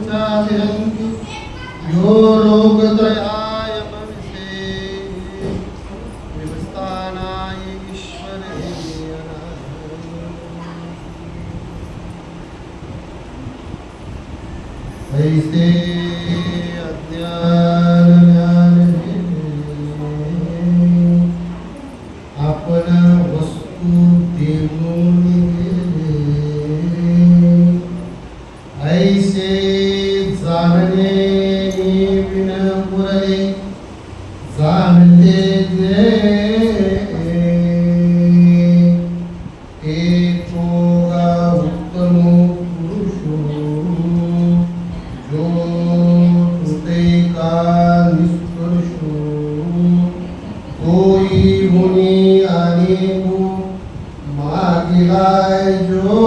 चाविहन्ति यो लोकत्रयाय भविषे विवस्थानाय ईश्वरे ऐसे अज्ञान ज्ञान आपण वस्तू देऊन ऐसे जाणणे विन पुरले जाणते जे एकोगा उत्तम पुरुषो जो तुते का निष्कर्षो तोई मुनी आणि मागिलाय जो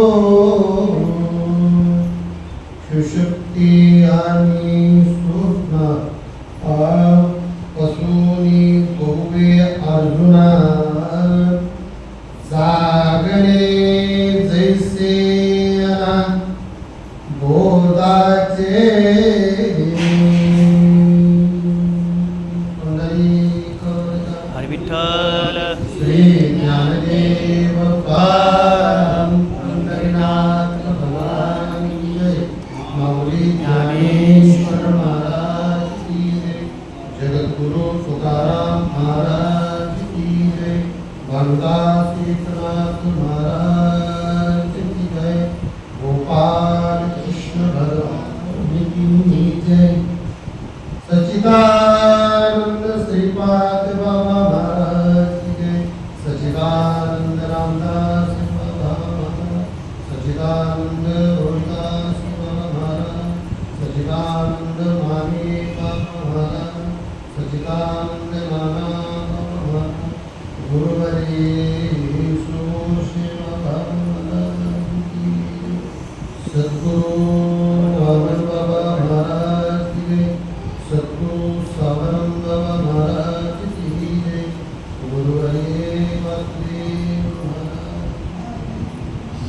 सुशक्ती आणि स्वप्न पसुनी बहुवे अर्जुना जागणे जैसे बोधाचे हरी विठ्ठल श्री ज्ञानदेव पंढरीनाथ भगवान की जय माऊली ज्ञानेश्वर महाराज की जय जगद्गुरु तुकाराम महाराज की जय बांधा सीतनाथ महाराज की जय गोपाल कृष्ण भगवान की जय सच्चिदानंद श्रीपाद बाबा महाराज की जय सच्चिदानंद रामदास बाबा महाराज सच्चिदानंद रोहिदास बाबा महाराज सच्चिदानंद माने बाबा महाराज सच्चिदानंद नाना बाबा महाराज गुरुवरी श्री बाबा महाराज की सद्गुरु वामन बाबा महाराज की जय सद्गुरु सावरम बाबा महाराज की जय गुरुवरे वासुदेव महाराज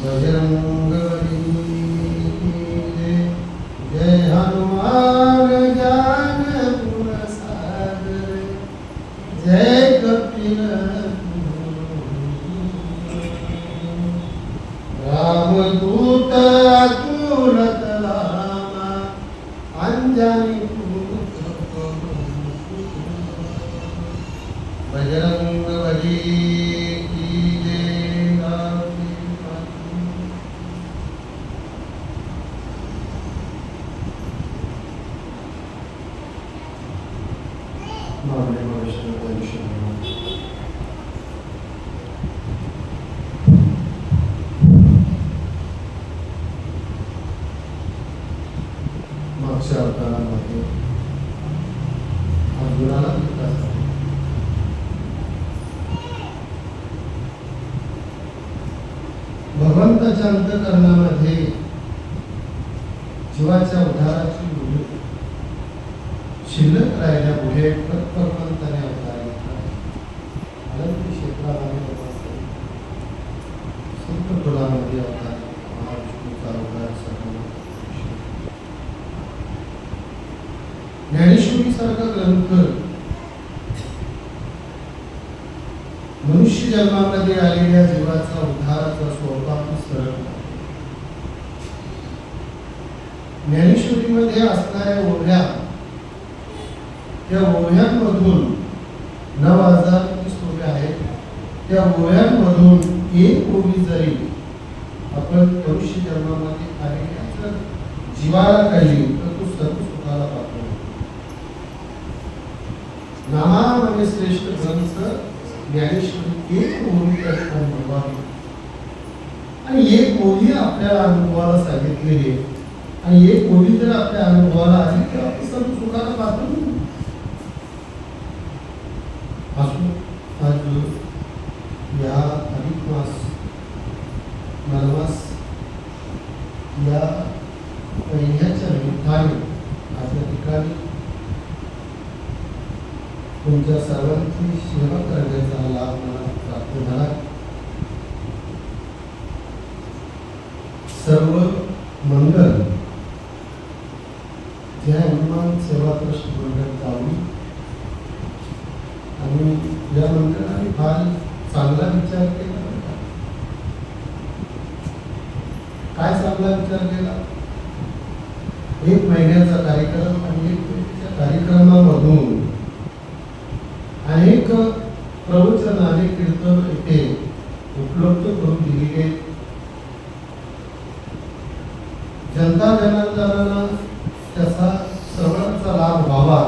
बजरंगबली की जय जय हनुमान ज्ञान गुण सागर जय कपिल रामदूत अतुलित रामा अंजनी बजरंगबली की जय मागच्या अवतारामध्ये अर्जुनाला भगवंताच्या अंतःकरणामध्ये जीवाच्या उद्धाराची मुले शिल्लक राहिल्यामुळे भगवंताने अवतार घेतला. अनंत क्षेत्रामध्ये संत कुलामध्ये अवतार महाविष्णूचा अवतार ज्ञानेश्वरी सारखा ग्रंथ मनुष्य जन्मामध्ये आलेल्या जीवाचा उद्धाराचा स्वरूपात सरळ ज्ञानेश्वरीमध्ये असणाऱ्या ओव्या त्या ओव्यांमधून 9,000 ओव्या आहेत. त्या ओव्यांमधून एक ओवी जरी आपण मनुष्य जन्मामध्ये आलेल्या जीवाला कळली तर तो सर्व सुखाला पात्र. नामामध्ये श्रेष्ठ ग्रंथ ज्ञानेश्वरी एक ओवी अनुभवावी आणि एक ओवी आपल्या अनुभवाला सांगितलेली आहे आणि एक ओवी जर आपल्या अनुभवाला आली तर आपण सर्व सुखाला पात्र होऊ. आज या अधिक मास मानवास या महिन्याच्या निमित्ताने आपल्या ठिकाणी तुमच्या सर्वांची सेवा करण्याचा लाभ मला प्राप्त झाला. सर्व मंगल मंडळाने फार चांगला विचार केला. काय चांगला विचार केला? 1 महिन्याचा कार्यक्रम आणि 1 महिन्याच्या कार्यक्रमामधून अनेक प्रवचन, अनेक कीर्तन इथे उपलब्ध करून दिलेले. जनता जनार्दनांना त्याचा सर्वांचा लाभ व्हावा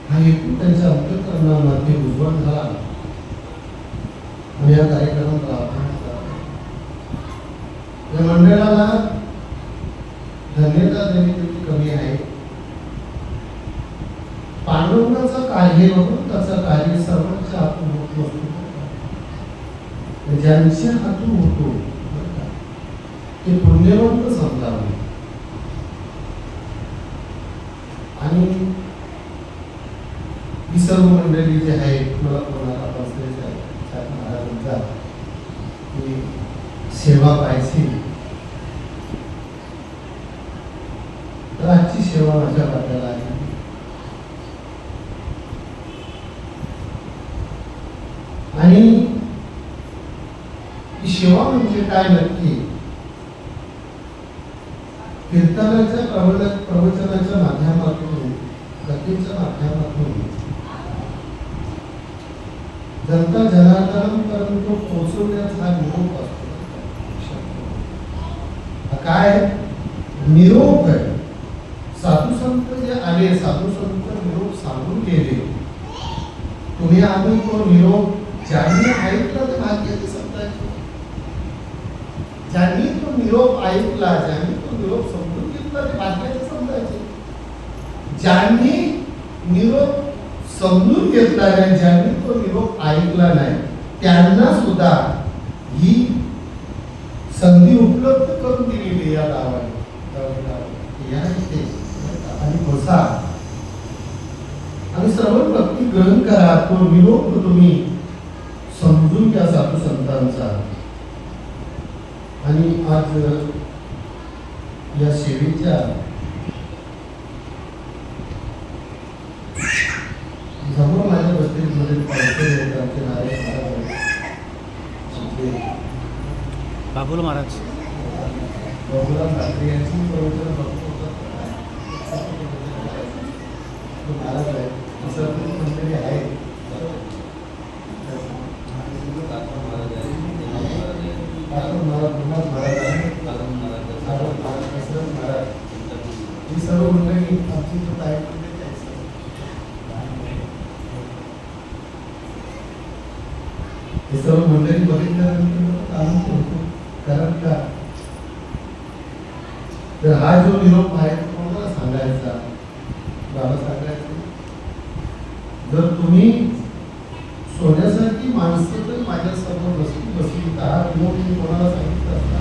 हा हेतू त्यांच्या अंतःकरणामध्ये उज्वल झाला आणि या कार्यक्रमात राबवण्यात आला. या मंडळाला धन्यता देणे तेवढी कमी आहे. पांडुरंगाचं कार्य बघून त्याचं कार्य सर्वांच्या हातून होत नसतो. ज्यांच्या हातून होतो ते पुण्यवंत समजावे. आणि ही सर्व मंडळी जी आहे, मला कोणाला महाराजांचा सेवा पाहिजे तर आजची सेवा माझ्या वाट्याला आहे. आणि ही सेवा म्हणजे काय नक्की? कीर्तनाच्या प्रवचनाच्या माध्यमातून, कथेच्या माध्यमातून जनता जनार्दनांपर्यंत पोहोचवण्याचा हा निरोप असतो. काय निरोप आहे? साधू संत जे आले, साधू संत निरोप सांगून गेले. तुम्ही आम्ही तो निरोप ज्यांनी ऐकला ते भाग्याचे समजायचे. ज्यांनी तो निरोप ऐकला, ज्यांनी तो निरोप समजून घेतला ते भाग्याचे समजायचे. ज्यांनी निरोप समजून घेतला नाही, ज्यांनी तो निरोप ऐकला नाही, त्यांना सुद्धा ही संधी उपलब्ध करून दिलेली या गावाने. या इथे आणि बसा आणि श्रवण भक्ती ग्रहण करा. तो निरोप तुम्ही समजून घ्या साधू संतांचा. आणि आज या सेवेच्या समोर माझ्या वस्तीमध्ये आमचे नारायण बाबुल महाराज बाबुराव ठाकरे यांची प्रवचन बघतो महाराज आहे. दुसरं मंडळी आहे ही सर्व मंडळी आमची हे सर्व मंडळी बघितल्यानंतर आनंद होतो. कारण का तर हा जो निरोप आहे तो कोणाला सांगायचा? बाबा सांगायचं. जर तुम्ही सोन्यासारखी माणसं तर माझ्यासमोर बसली तर हा निरोप मी कोणाला सांगितलं असता?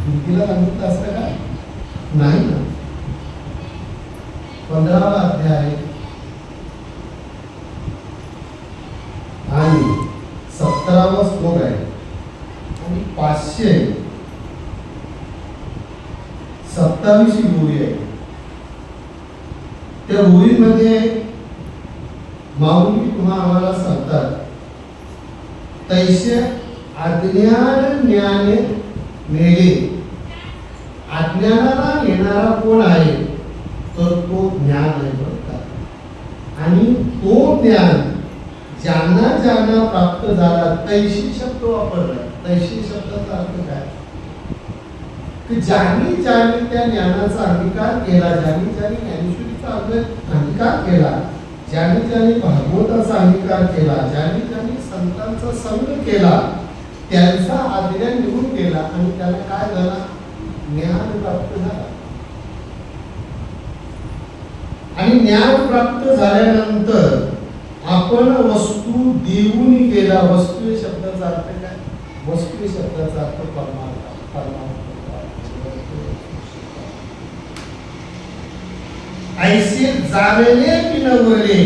मुलगीला सांगितलं असतं का? नाही ना. 15वा अध्याय आणि 17वा श्लोक आहे आणि 527 ओळी आहे. त्या ओळीमध्ये माऊली तुम्हा आम्हाला सांगतात, तैसे अज्ञान ज्ञाने नेले. अज्ञानाला नेणारा कोण आहे? तर तो ज्ञान आहे बरं का. आणि तो ज्ञान ज्यांना ज्यांना प्राप्त झाला, तैशी शब्द वापरला. तैशी शब्दाचा अर्थ काय? की ज्यांनी ज्यांनी त्या ज्ञानाचा अंगीकार केला, ज्यांनी ज्यांनी ज्ञानेश्वरीचा अंगीकार केला, ज्यांनी ज्यांनी भागवताचा अंगीकार केला, ज्यांनी ज्यांनी संतांचा संग केला, त्यांचा अज्ञान निघून गेला आणि त्याला काय झाला? ज्ञान प्राप्त झाला. आणि ज्ञान प्राप्त झाल्यानंतर आपण वस्तू देऊन गेला. वस्तू या शब्दाचा अर्थ काय? वस्तू या शब्दाचा अर्थ परमार्थ. ऐसे जाणले विनवले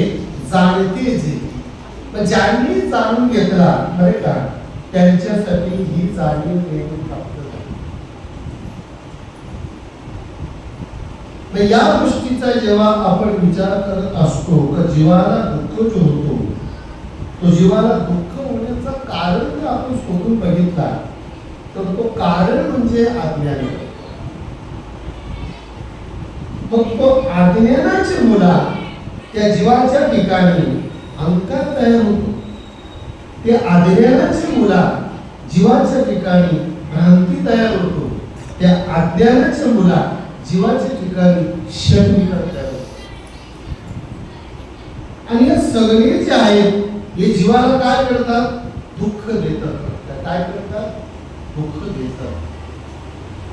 जाणते जे. ज्यांनी जाणून घेतला बरे का, त्यांच्यासाठी ही जाणीव नेहमी प्राप्त झाली. या गोष्टीचा जेव्हा आपण विचार करत असतो तर जीवाला दुःख जो होतो तो जीवाला दुःख होण्याचं कारण जर आपण शोधून बघितला तर तो कारण म्हणजे अज्ञान. मग तो अज्ञानाची मुला त्या जीवाच्या ठिकाणी अहंकार तयार होतो. ते अज्ञानाची मुला जीवाच्या ठिकाणी भ्रांती तयार होतो. त्या अज्ञानाच्या मुला जीवाच्या ठिकाणी क्षणविकार तयार होतो. आणि हे सगळे जे आहेत हे जीवाला काय करतात? दुःख देतात. काय करतात? दुःख देतात.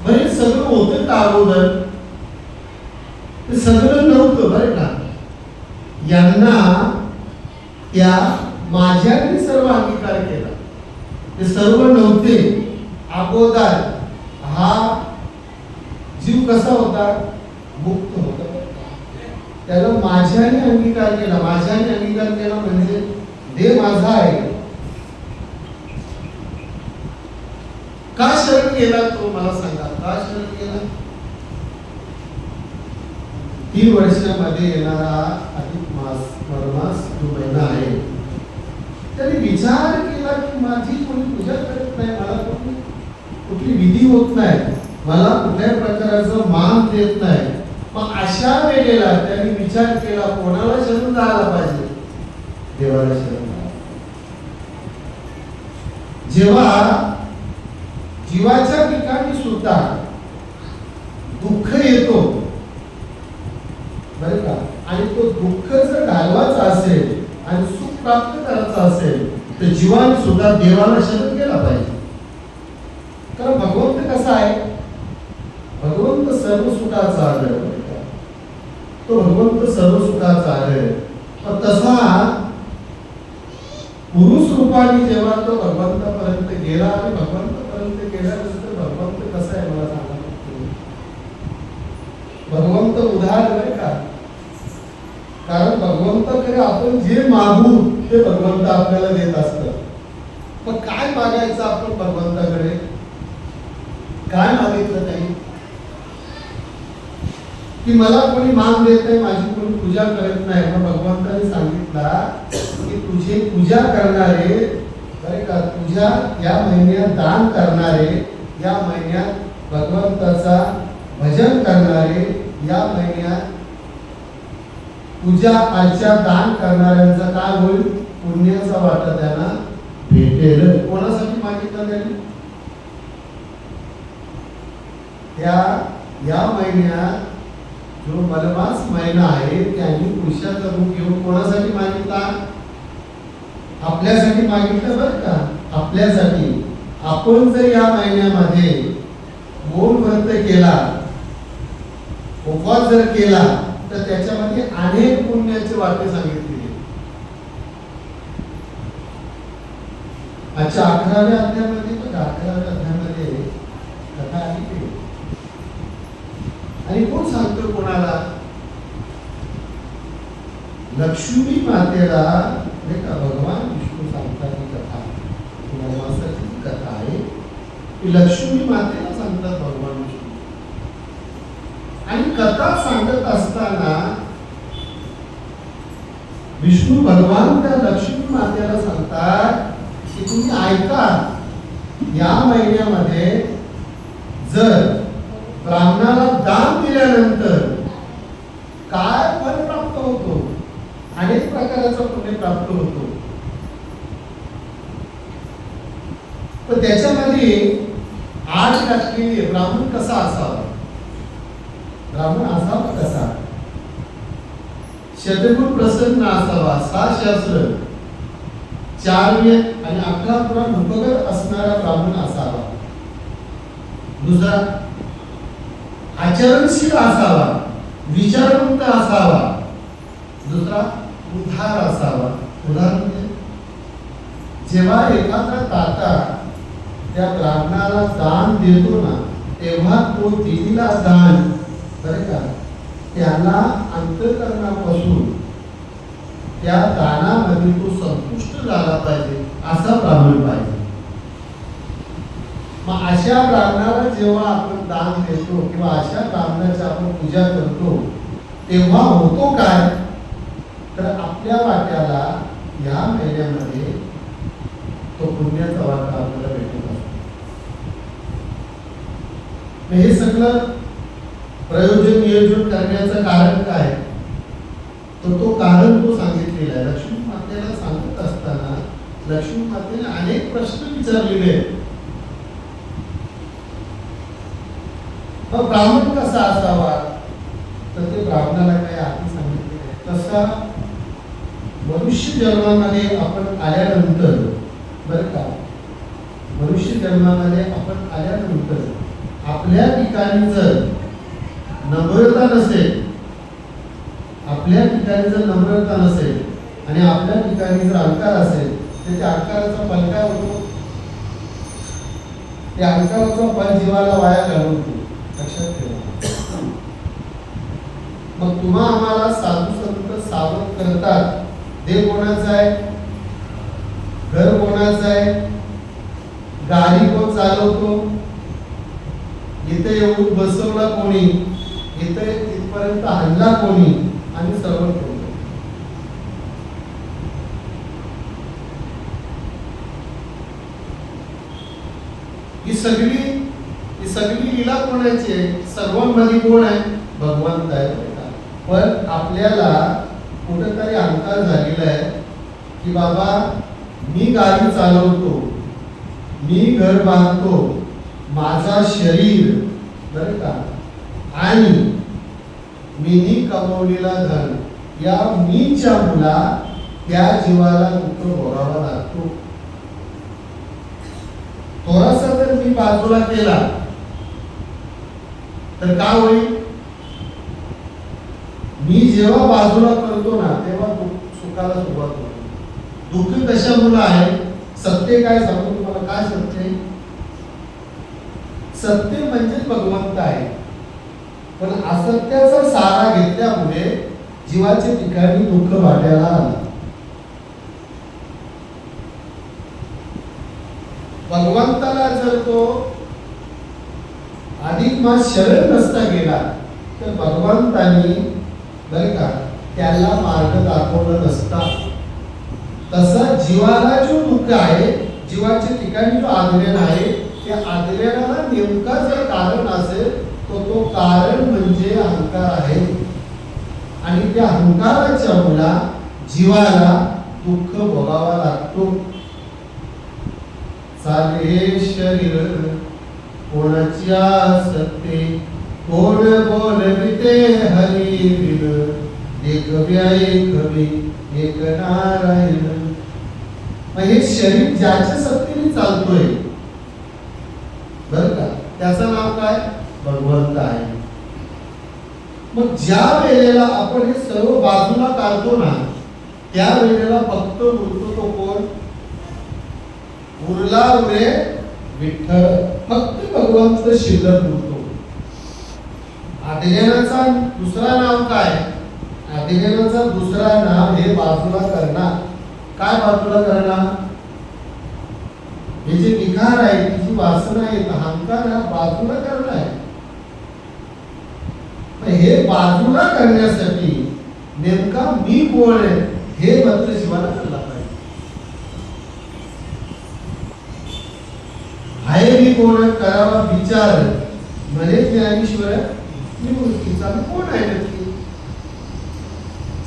बरे सगळं होतं का अगोदर? ते सगळं नव्हतं बरं का. यांना त्या माझ्याने सर्व अंगीकार केला. ते सर्व नव्हते अगोदर. हा जीव कसा होता? मुक्त होता. त्याला माझ्याने अंगीकार केला. माझ्याने अंगीकार केला म्हणजे देह माझा आहे. का शरण गेला तो मला सांगा. का शरण गेला? 3 वर्षामध्ये येणारा अधिक मास परमास जो महिना आहे त्याने विचार केला की माझी कोणी पूजा करत नाही, मला कोणी कुठली विधी होत नाही, मला कुठल्याही प्रकारचं मान देत नाही. मग अशा वेळेला त्यांनी विचार केला कोणाला शरण जायला पाहिजे? देवाला शरण जायला. जेव्हा जीवाच्या ठिकाणी सुद्धा दुःख येतो बरं का, आणि तो दुःख जर घालवायचा असेल आणि सुख प्राप्त करायचं असेल तर जीवाने सुद्धा देवाला शरण गेला पाहिजे. कारण भगवंत कसा आहे? भगवंत सर्व सुखाचा आधार. तो भगवंत सर्व सुखाचा आधार. तसा पुरुष रूपाने जेव्हा तो भगवंतापर्यंत गेला आणि भगवंतापर्यंत गेल्यानंतर भगवंत कसा आहे मला सांगा. भगवंत उदार नाही का. कारण भगवंताकडे आपण जे मागू ते भगवंत आपल्याला देत असतं. मग काय मागायचं आपण भगवंताकडे? काय मागितलं त्यांनी की मला कोणी मान देत नाही, माझी कोणी पूजा करत नाही. मग भगवंताने सांगितला की तुझे पूजा करणारे बरे का, तुझ्या या महिन्यात दान करणारे, या महिन्यात भगवंताचा भजन करणारे, या महिन्यात पूजा अर्चा दान करणाऱ्यांचा काय होईल? पुण्याचा वाटा त्यांना भेटेल. कोणासाठी मागितलं त्यांनी? या महिन्यात जो मलमास महिना आहे त्यांनी पुरुषाचा रूप घेऊन कोणासाठी मागितला? आपल्यासाठी मागितलं बरं का. आपल्यासाठी. आपण जर या महिन्यामध्ये मौन व्रत केला, उपवास जर केला तर त्याच्यामध्ये अनेक पुण्याचे वाटे सांगितले. अच्छा 11व्या अध्यायामध्ये बघा, 11व्या अध्यायामध्ये कथा आहे ते. आणि कोण सांगतो कोणाला? लक्ष्मी मातेला नाही का भगवान विष्णू सांगतात ही कथा. नवमासाची कथा आहे की लक्ष्मी मातेला सांगतात भगवान विष्णू. आणि कथा सांगत असताना विष्णू भगवान त्या लक्ष्मी मातेला सांगतात की तुम्ही ऐका, या महिन्यामध्ये जर ब्राह्मणाला दान दिल्यानंतर काय फल प्राप्त होतो? अनेक प्रकारचा पुण्य प्राप्त होतो. तर त्याच्यामध्ये आठ टाकलेली ब्राह्मण कसा असावा? ब्राह्मण असावा कसा? शतगुण प्रसन्न असावा, 6 शास्त्र 4 वेद आणि 11 पुराण उपगत असणारा ब्राह्मण असावा. दुसरा आचरणशील असावा, विचारवंत असावा. दुसरा उदार असावा. उदार म्हणजे जेव्हा एखादा दाता त्या ब्राह्मणाला दान देतो ना तेव्हा तो दिलेला दान बरं का त्याला अंतःकरणापासून त्या दानामध्ये तो संतुष्ट झाला पाहिजे असा ब्राह्मण पाहिजे. मग अशा ब्राह्मणाला जेव्हा आपण दान देतो किंवा अशा ब्राह्मणाची आपण पूजा करतो तेव्हा होतो काय? तर आपल्या वाट्याला या महिन्यामध्ये तो पुण्याचा वाटा आपल्याला भेटत असतो. हे सगळं प्रयोजन नियोजन करण्याचं कारण काय, तर तो कारण तो सांगितलेला आहे. लक्ष्मी मातेला सांगत असताना लक्ष्मी मातेने अनेक प्रश्न विचारलेले आहेत. मग ब्राह्मण कसा असावा, तर ते ब्राह्मणाला काय आधी सांगितले. तसा मनुष्य जन्मामध्ये आपण आल्यानंतर, बरं का, मनुष्य जन्मामध्ये आपण आल्यानंतर आपल्या ठिकाणी जर नम्रता नसेल, आपल्या ठिकाणी जर नम्रता नसेल आणि आपल्या ठिकाणी जर अहंकार असेल, तर त्या अहंकाराचा फल काय होतो, त्या अहंकाराचा फल जीवाला वाया घालवतो. लक्षात ठेवा. मग तुम्हा आम्हाला साधू संत सावध करतात. देव कोणाचा आहे, घर कोणाचं आहे, गाडी कोण चालवतो, इथे येऊन बसवला कोणी, इथे इथपर्यंत आणला कोणी, आणि सर्व कोणी. ही सगळी लीला कोणाची आहे, सर्वांमध्ये कोण आहे, भगवंत आहे. पण आपल्याला कुठेतरी अहंकार झालेला आहे की बाबा मी गाडी चालवतो, मी घर बांधतो, माझा शरीर, बरं का, आणि मीनी कमवलेला धन, या मीच्या मुला त्या जीवाला दुःख भोगावा लागतो. थोडासा जर मी बाजूला केला तर काय होईल, मी जेव्हा बाजूला करतो ना तेव्हा सुखाला सुरुवात होते. दुःख कशामुळे आहे, सत्य काय सांगू तुम्हाला, काय सत्य, सत्य म्हणजे भगवंत आहे. पण असत्याचा सहारा घेतल्यामुळे जीवाच्या ठिकाणी दुःख वाटायला आलं. भगवंताला जर तो अधिक मास शरण नसता गेला तर भगवंतानी, बरं का, त्याला मार्ग दाखवला नसता. तसा जीवाला जो दुःख आहे, जीवाच्या ठिकाणी जो आदरण आहे, त्या आदरणाला नेमका जर कारण असेल तर तो कारण म्हणजे अहंकार आहे. आणि त्या अहंकाराच्या मुला जीवाला दुःख भोगावा लागतो. चाले शरीर कोणाची आसक्ती, कोण बोलविते हरी विन, एक व्यायकवी एक नारायण. हे शरीर ज्याच्या सक्तीने चालतोय, बरं का, त्याचं नाव काय, भगवंत आहे. मग ज्या वेळेला आपण हे सर्व बाजूला काढतो ना, त्या वेळेला फक्त उरतो तो कोण, उरला उरे विठ्ठल, फक्त भगवंत शिल्लक उरतो. आदिनाचा दुसरा नाव काय, आदिनाचा दुसरा नाव हे बाजूला करणार. काय बाजूला करणार, हे जे विकार आहे, जी वासना आहे, अहंकार हा बाजूला करणार आहे. हे बाजूला करण्यासाठी नेमका मी कोण आहे हे मात्र जीवाला कळला पाहिजे. आहे मी कोण करावा विचार, म्हणे ज्ञानेश्वर निवृत्तीचा कोण आहे नक्की.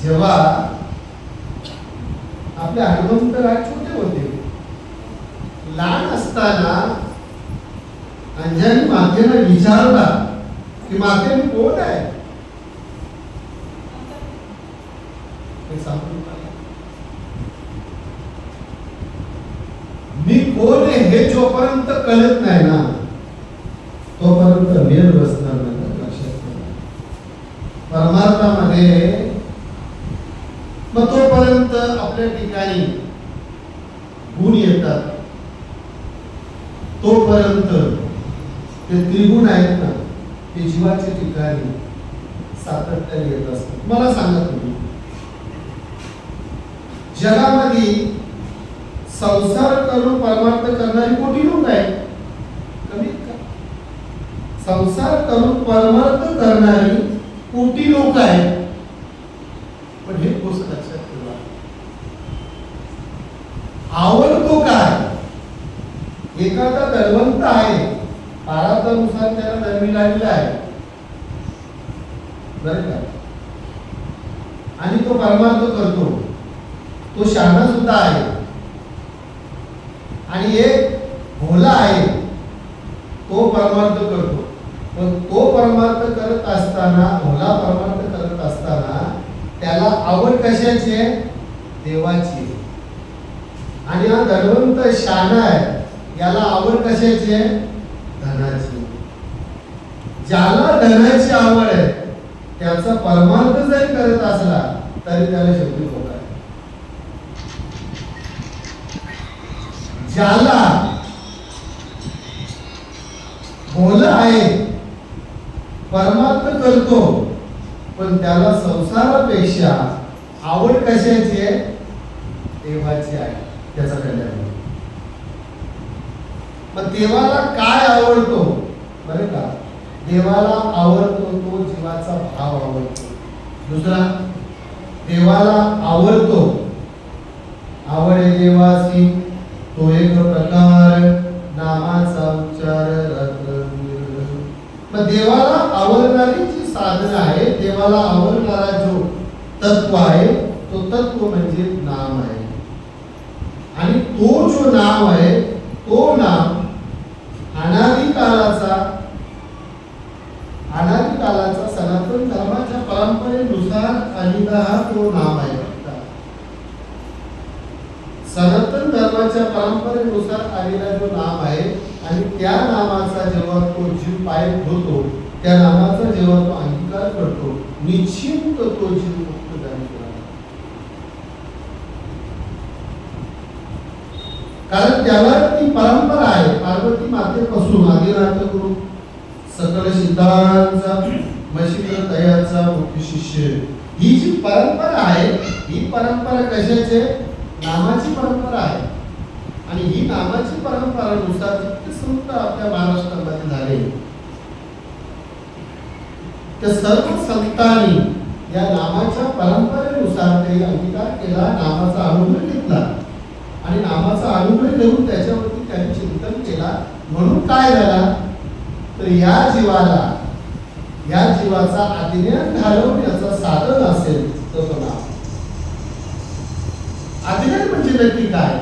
जेव्हा आपले हनुमंत राय छोटे होते, लहान असताना अंजनी मातेला विचारला की माते मी कोण आहे, मी कोण आहे हे जोपर्यंत कळत नाही ना तोपर्यंत मेल बसणार नाही. लक्षात ठेवा, परमार्थामध्ये मग तोपर्यंत आपल्या ठिकाणी गुण येतात, तोपर्यंत ते त्रिगुण आहेत ना, ते जीवाच्या ठिकाणी सातत्याने येत असतात. मला सांगा तुम्ही, जगामध्ये संसार करून परमार्थ करणारी कोटी लोक आहेत, कमीत का संसार करून परमार्थ करणारी कोटी लोक आहेत. पण हे गोष्ट लक्षात ठेवा, एखादा धनवंत आहे, प्रारब्धानुसार त्याला धन मिळालेला आहे बरं का, आणि तो परमार्थ करतो, तो शहाणा सुद्धा आहे. आणि एक भोला आहे, तो परमार्थ करतो. पण तो परमार्थ करत असताना, भोला परमार्थ करत असताना त्याला आवड कशाची आहे? देवाची. आणि हा धनवंत शहाणा आहे, याला आवड कशाची आहे? धनाची. ज्याला धनाची आवड आहे त्याचा परमार्थ जरी करत असला तरी त्याला शेवटी धोका आहे. ज्याला भोला आहे, परमार्थ करतो, पण त्याला संसारापेक्षा आवड कशाची आहे? देवाची आहे, त्याचा कल्याण. मग देवाला काय आवडतो बरं का? देवाला आवडतो तो जीवाचा भाव आवडतो. दुसरा, देवाला आवडतो आवडे देवासी तो एक प्रकार नामाचा उच्चार रात्र. मग देवाला आवडणारी जी साधन आहे, देवाला आवडणारा जो तत्व आहे, तो तत्व म्हणजे नाम आहे. आणि तो जो नाम आहे, तो नाम अनादी कालाचा सनातन धर्माच्या परंपरेनुसार आलेला हा तो नाम आहे. सनातन धर्माच्या परंपरेनुसार आलेला जो नाम आहे, आणि त्या नामाचा जेव्हा तो जीव पायक होतो, त्या नामाचा जेव्हा तो अंगीकार करतो, निश्चित तो जीव मुक्त झाला. कारण त्याला ती परंपरा आहे. पार्वती मातेपासून आदिनाथ गुरु सकल सिद्धांचा मशीन तयाचा मुख्य शिष्य, ही जी परंपरा आहे, ही परंपरा कशाची? नामाची परंपरा आहे. आणि ही नामाची परंपरेनुसार जितके संत आपल्या महाराष्ट्रामध्ये झाले, त्या सर्व संतांनी या नामाच्या परंपरेनुसार ते अंगीकार केला, नामाचा अनुभव घेतला. आणि नामाचा अनुभव घेऊन त्याच्यावरती त्यांनी चिंतन केला. म्हणून काय झाला तर या जीवाचा अज्ञान घालवण्याचा साधन असेल तर तो नाम. अज्ञान म्हणजे नक्की काय?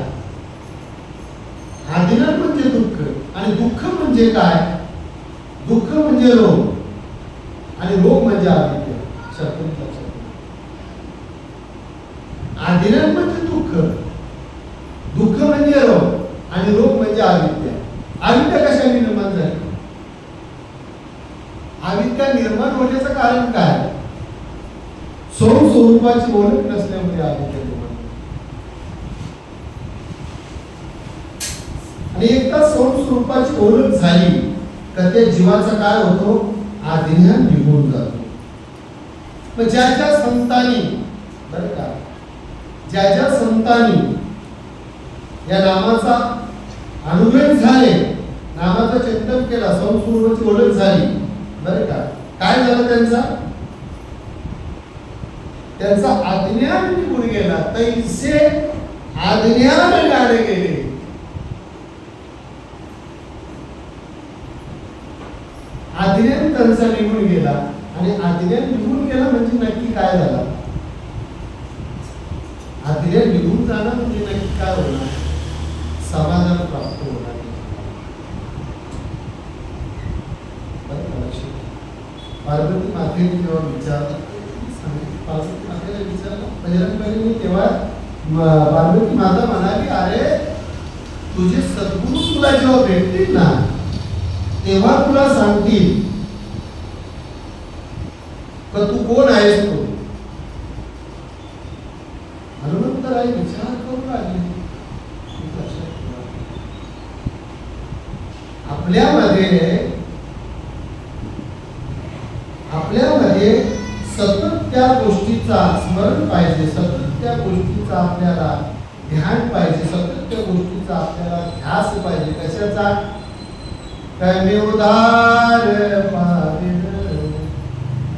अज्ञान म्हणजे दुःख, आणि दुःख म्हणजे काय? दुःख म्हणजे रोग, आणि रोग म्हणजे अविद्या. अज्ञान म्हणजे दुःख, दुःख म्हणजे रोग, आणि रोग म्हणजे अविद्या. अविद्या कशाने निर्माण झाली? अविद्या निर्माण होण्याचं कारण काय? स्वरूपाची ओळख नसल्यामुळे अविद्या निर्माण. आणि एकदा स्वरूपाची ओळख झाली तर त्या जीवाचा काय होतो? अज्ञान निघून जातो. मग ज्या संतांनी बरं का, ज्या संतांनी या नामाचा अनुभव झाले, नामाचं चिंतन केला, स्वरूपाची ओळख झाली बरं का, काय झालं? त्यांचा अज्ञान निघून गेला. तैसे अज्ञान गाणे गेले. अज्ञान त्यांचा निघून गेला. आणि अज्ञान निघून गेला म्हणजे नक्की काय झालं? अज्ञान निघून जाणं म्हणजे नक्की काय होणार? समाधान प्राप्त होणार. पार्वती मातेने जेव्हा विचारलं, पार्वती मातेला विचारलं, बजरंगबलीने तेव्हा पार्वती माता म्हणाली, अरे तुझे सद्गुरू तुला जेव्हा भेटतील ना, तेव्हा तुला सांगतील का तू कोण आहेस. तो हनुमंतराय विचार करू लागले. आपल्यामध्ये सतत त्या गोष्टीचा स्मरण पाहिजे, सतत त्या गोष्टीचा आपल्याला ध्यान पाहिजे, सतत त्या गोष्टीचा आपल्याला ध्यास पाहिजे. कशाचा? कमी उदार पावेन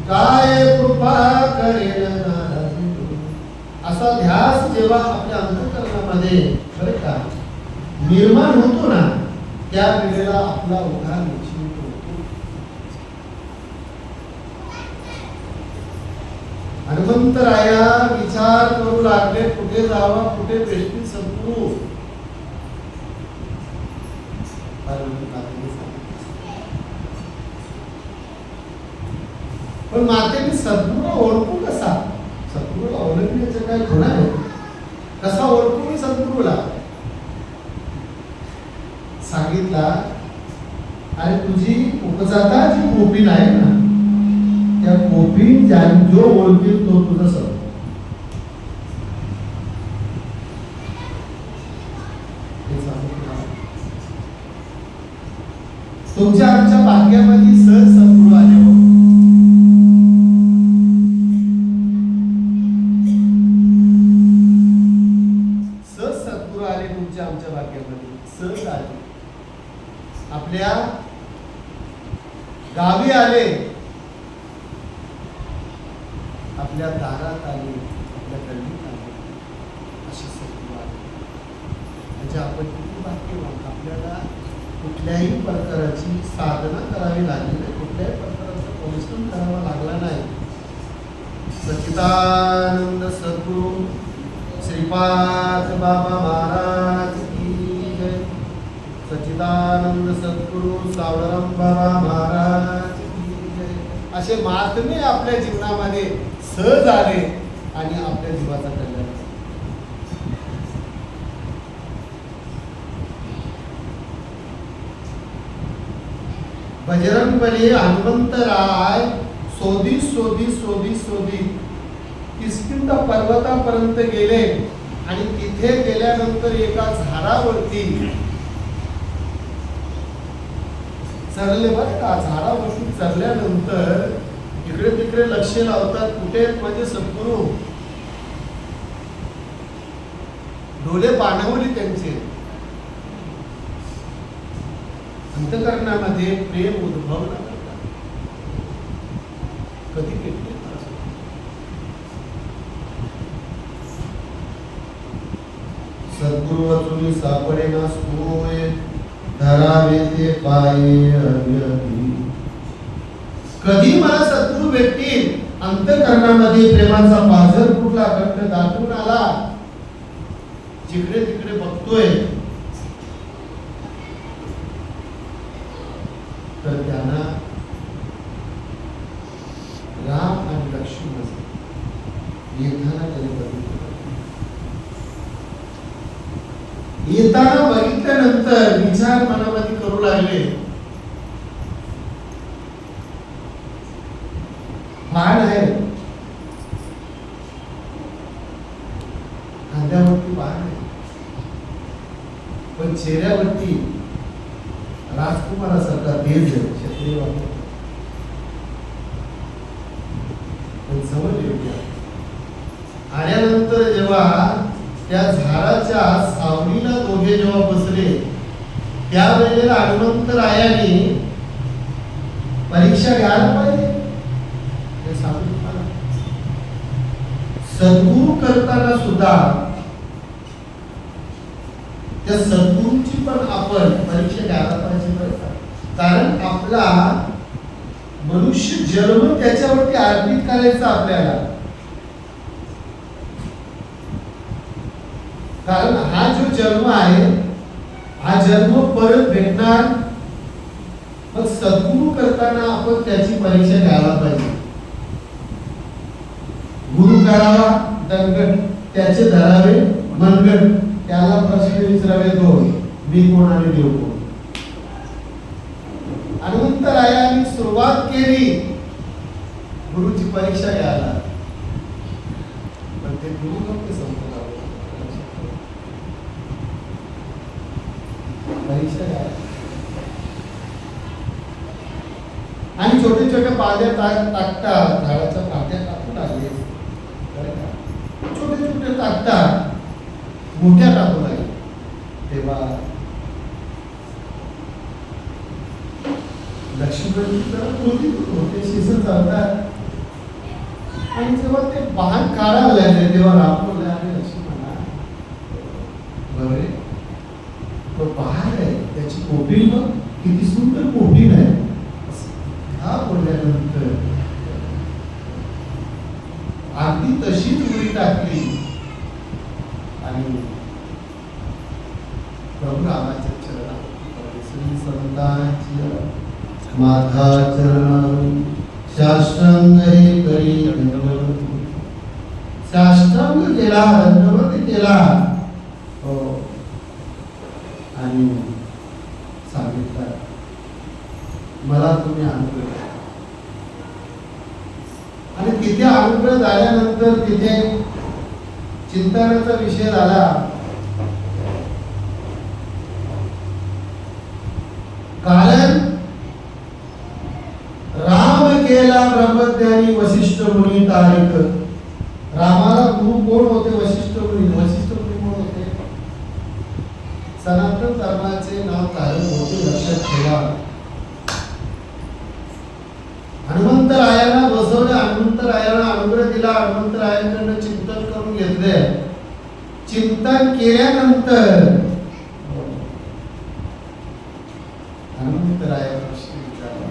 काय कृपा करेन. असा ध्यास जेव्हा आपल्या अंतःकरणामध्ये बरं का निर्माण होतो ना, त्या वेळेला आपला उद्धार निश्चित होतो. हनुमंतराया विचार करू लागले, कुठे जावा, कुठे भेटतील सद्गुरू. पण मातेने सद्गुरू ओळखू कसा? सद्गुरूला ओळखण्याचं काय गुण आहे? कसा ओळखू मी सद्गुरूला? सांगितला, अरे तुझी उपजाता जी गोपीन आहे ना, त्या गोपीन जो ओळखील तो तुझा सद्गुरू. तुमच्या आमच्या भाग्यामध्ये सहज सद्गुरू आले हो. सहज सद्गुरू आले तुमच्या आमच्या भाग्यामध्ये, सहज आले. आपल्या गावी आले, आपल्या दारात आले, आपल्या गल्लीत आले, असे सद्गुरू आले. म्हणजे आपण किती भाग्यवान. आपल्याला कुठल्याही प्रकारची साधना करावी लागली नाही, कुठल्याही प्रकारचा परिश्रम करावा लागला नाही. सच्चिदानंद सद्गुरू श्रीपाद बाबा महाराज की जय. सच्चिदानंद सद्गुरू सावळराम बाबा महाराज की जय. असे महात्मे आपल्या जीवनामध्ये सहज आले आणि आपल्या जीवाचा कल्याण. बजरंगबली हनुमंतराय शोधी शोधी शोधी शोधी किष्किंध पर्वतापर्यंत गेले आणि तिथे गेल्यानंतर एका झाडावरती चरले. बरं का, झाडावरती चरल्यानंतर इकडे तिकडे लक्ष लावतात, कुठे म्हणजे सद्गुरू. डोळे पाणवले त्यांचे. अंतःकरणामध्ये प्रेम उद्भवला. कधी भेटले सद्गुरू वाचून सापडे ना सोय, धरावे ते पाये अव्ययी. कधी मला सद्गुरू भेटतील? अंतःकरणामध्ये प्रेमाचा पाझर कुठला घट्ट दाटून आला, जिकडे तिकडे बघतोय, तर त्यांना राम आणि लक्ष्मण येताना त्याने बघितलं. येताना बघितल्यानंतर विचार मनामध्ये करू लागले, बाण आहे, खांद्यावरती बाण आहे, पण चेहऱ्यावरती राजकुमारासारखा तेज क्षत्रिय वाटतो. आल्यानंतर जेव्हा त्या झाडाच्या सावलीला दोघे जेव्हा बसले, त्यावेळेला हनुमंतरायाने परीक्षा घ्यायला पाहिजे. हे सांगितलं सद्गुरू करताना सुद्धा त्या सद्गुरूची पण आपण परीक्षा घ्यायला पाहिजे. कारण आपला मनुष्य जन्म त्याच्यावरती अर्पित करायचा आपल्याला. कारण हा जो जन्म आहे, हा जन्म परत भेटणार. मग सद्गुरू करताना आपण त्याची परीक्षा घ्यायला पाहिजे. गुरु करावा दंगट, त्याचे धरावे मनगट, त्याला प्रश्न विचारावे दोन, मी कोण आणि देव कोण. हनुमंतरायांनी सुरुवात केली गुरुची परीक्षा घ्यायला, पण ते गुरु नव्हते संपला. परीक्षा घ्यायला आणि छोटे छोटे पाद्या टाकतात, झाडाच्या पाद्या टाकून आले, छोटे छोटे टाकतात, मोठ्या टाकू लागले. तेव्हा लक्ष्मण होते शिजन चालतात आणि जेव्हा ते बाण काढायला लागले तेव्हा रामला आले लक्ष्मणा, बरे तो पहाड आहे, त्याची कोटील बघ किती सुंदर कोटील आहे. हा बोलल्यानंतर अगदी तशीच उडी टाकली आणि प्रभू रामाच्या चरणात श्री संतांची माथा चरण साष्टांग हे करी दंडवत. साष्टांग केला, दंडवत केला आणि सांगितलं मला तुम्ही अनुग्रह द्या. आणि तिथे अनुग्रह झाल्यानंतर तिथे चिंतनाचा विषय झाला. कारण राम केला ब्रह्मज्ञानी वशिष्ठ मुनी तारिक. रामाला गुरु कोण होते? वशिष्ठ मुनी. वशिष्ठ मुनी कोण होते? सनातन धर्माचे नाव तारक होते, लक्षात ठेवा. हनुमंतरायांना बसवले, हनुमंतरायांना अनुग्रह दिला, हनुमंतरायांकडून चिंतन करून घेतले. चिंतन केल्यानंतर हनुमंतरायाविषयी विचारलं.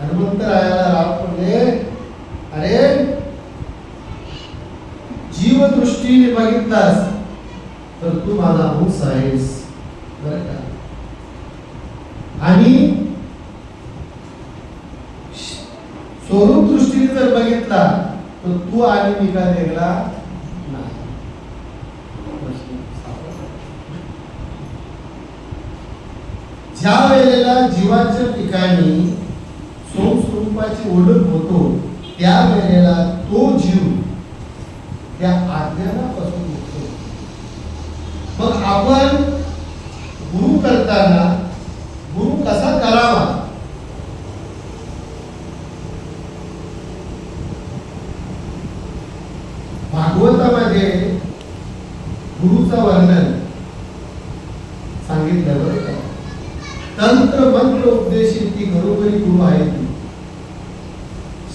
हनुमंतरायाला राम म्हणले, अरे जीवदृष्टीने बघितलास तर तू माझा अंश आहेस बरं का. आणि स्वरूप दृष्टीने जर बघितला तर तू आणि मी का वेगळा नाही. ज्या वेळेला जीवाच्या ठिकाणी स्वरूपाची ओळख होतो त्या वेळेला तो जीव त्या आज्ञानापासून मुक्त होतो. मग आपण गुरु करताना गुरु कसा करावा? भागवतामध्ये गुरुचं वर्णन सांगितलं बरं का. तंत्र मंत्र उपदेशी ती घरोघरी गुरु आहे ती.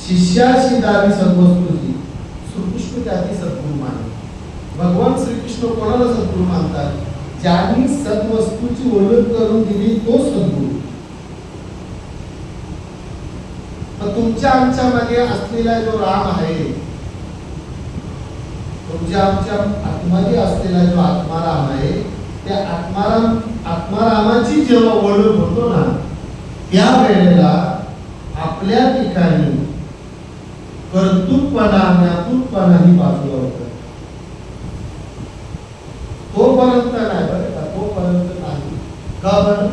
शिष्याशी दावी सद्वस्तुची. श्रीकृष्ण त्याची सद्गुरु मानले. भगवान श्रीकृष्ण कोणाला सद्गुरु मानतात? ज्यांनी सद्वस्तूची ओळख करून दिली तो सद्गुरु. तुमच्या आमच्यामध्ये असलेला जो राम आहे, तुमच्या आमच्या आतमध्ये असलेला जो आत्माराम आहे, त्या आत्मारामाची जेव्हा ओळख होतो ना त्या वेळेला आपल्या ठिकाणी कर्तृत्वपणा ज्ञातृत्वपणा ही बाजूला होतं. तोपर्यंत नाही बरं का, तोपर्यंत नाही का बरं.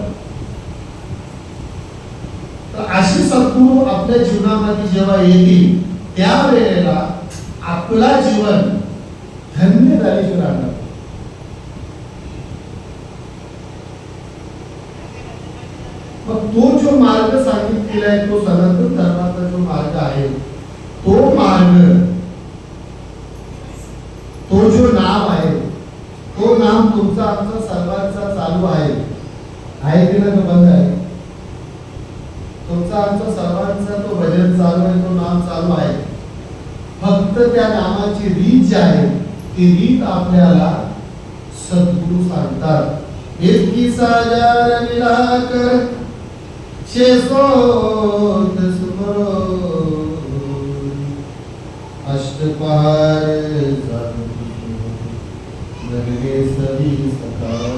तर अशी सद्गुरू आपल्या जीवनामध्ये जेव्हा येतील त्या वेळेला आपला जीवन धन्य झाल्याशिवाय राहणार. मग तो जो मार्ग सांगितलेला आहे तो सनातन धर्माचा जो मार्ग आहे तो मार्ग, तो जो नाम आहे तो नाम तुमचा आमचा सर्वांचा चालू आहे. आहे की नाही? तो बंद आहे. तुमचा आमचा सर्वांचा तो भजन चालू आहे, तो नाम चालू आहे. फक्त त्या नामाची रीत जी आहे ती रीत आपल्याला सद्गुरु सांगतात. एक की साजार मिलाकर शेषोत सुमरो अष्टपहार लगे सभी सकार.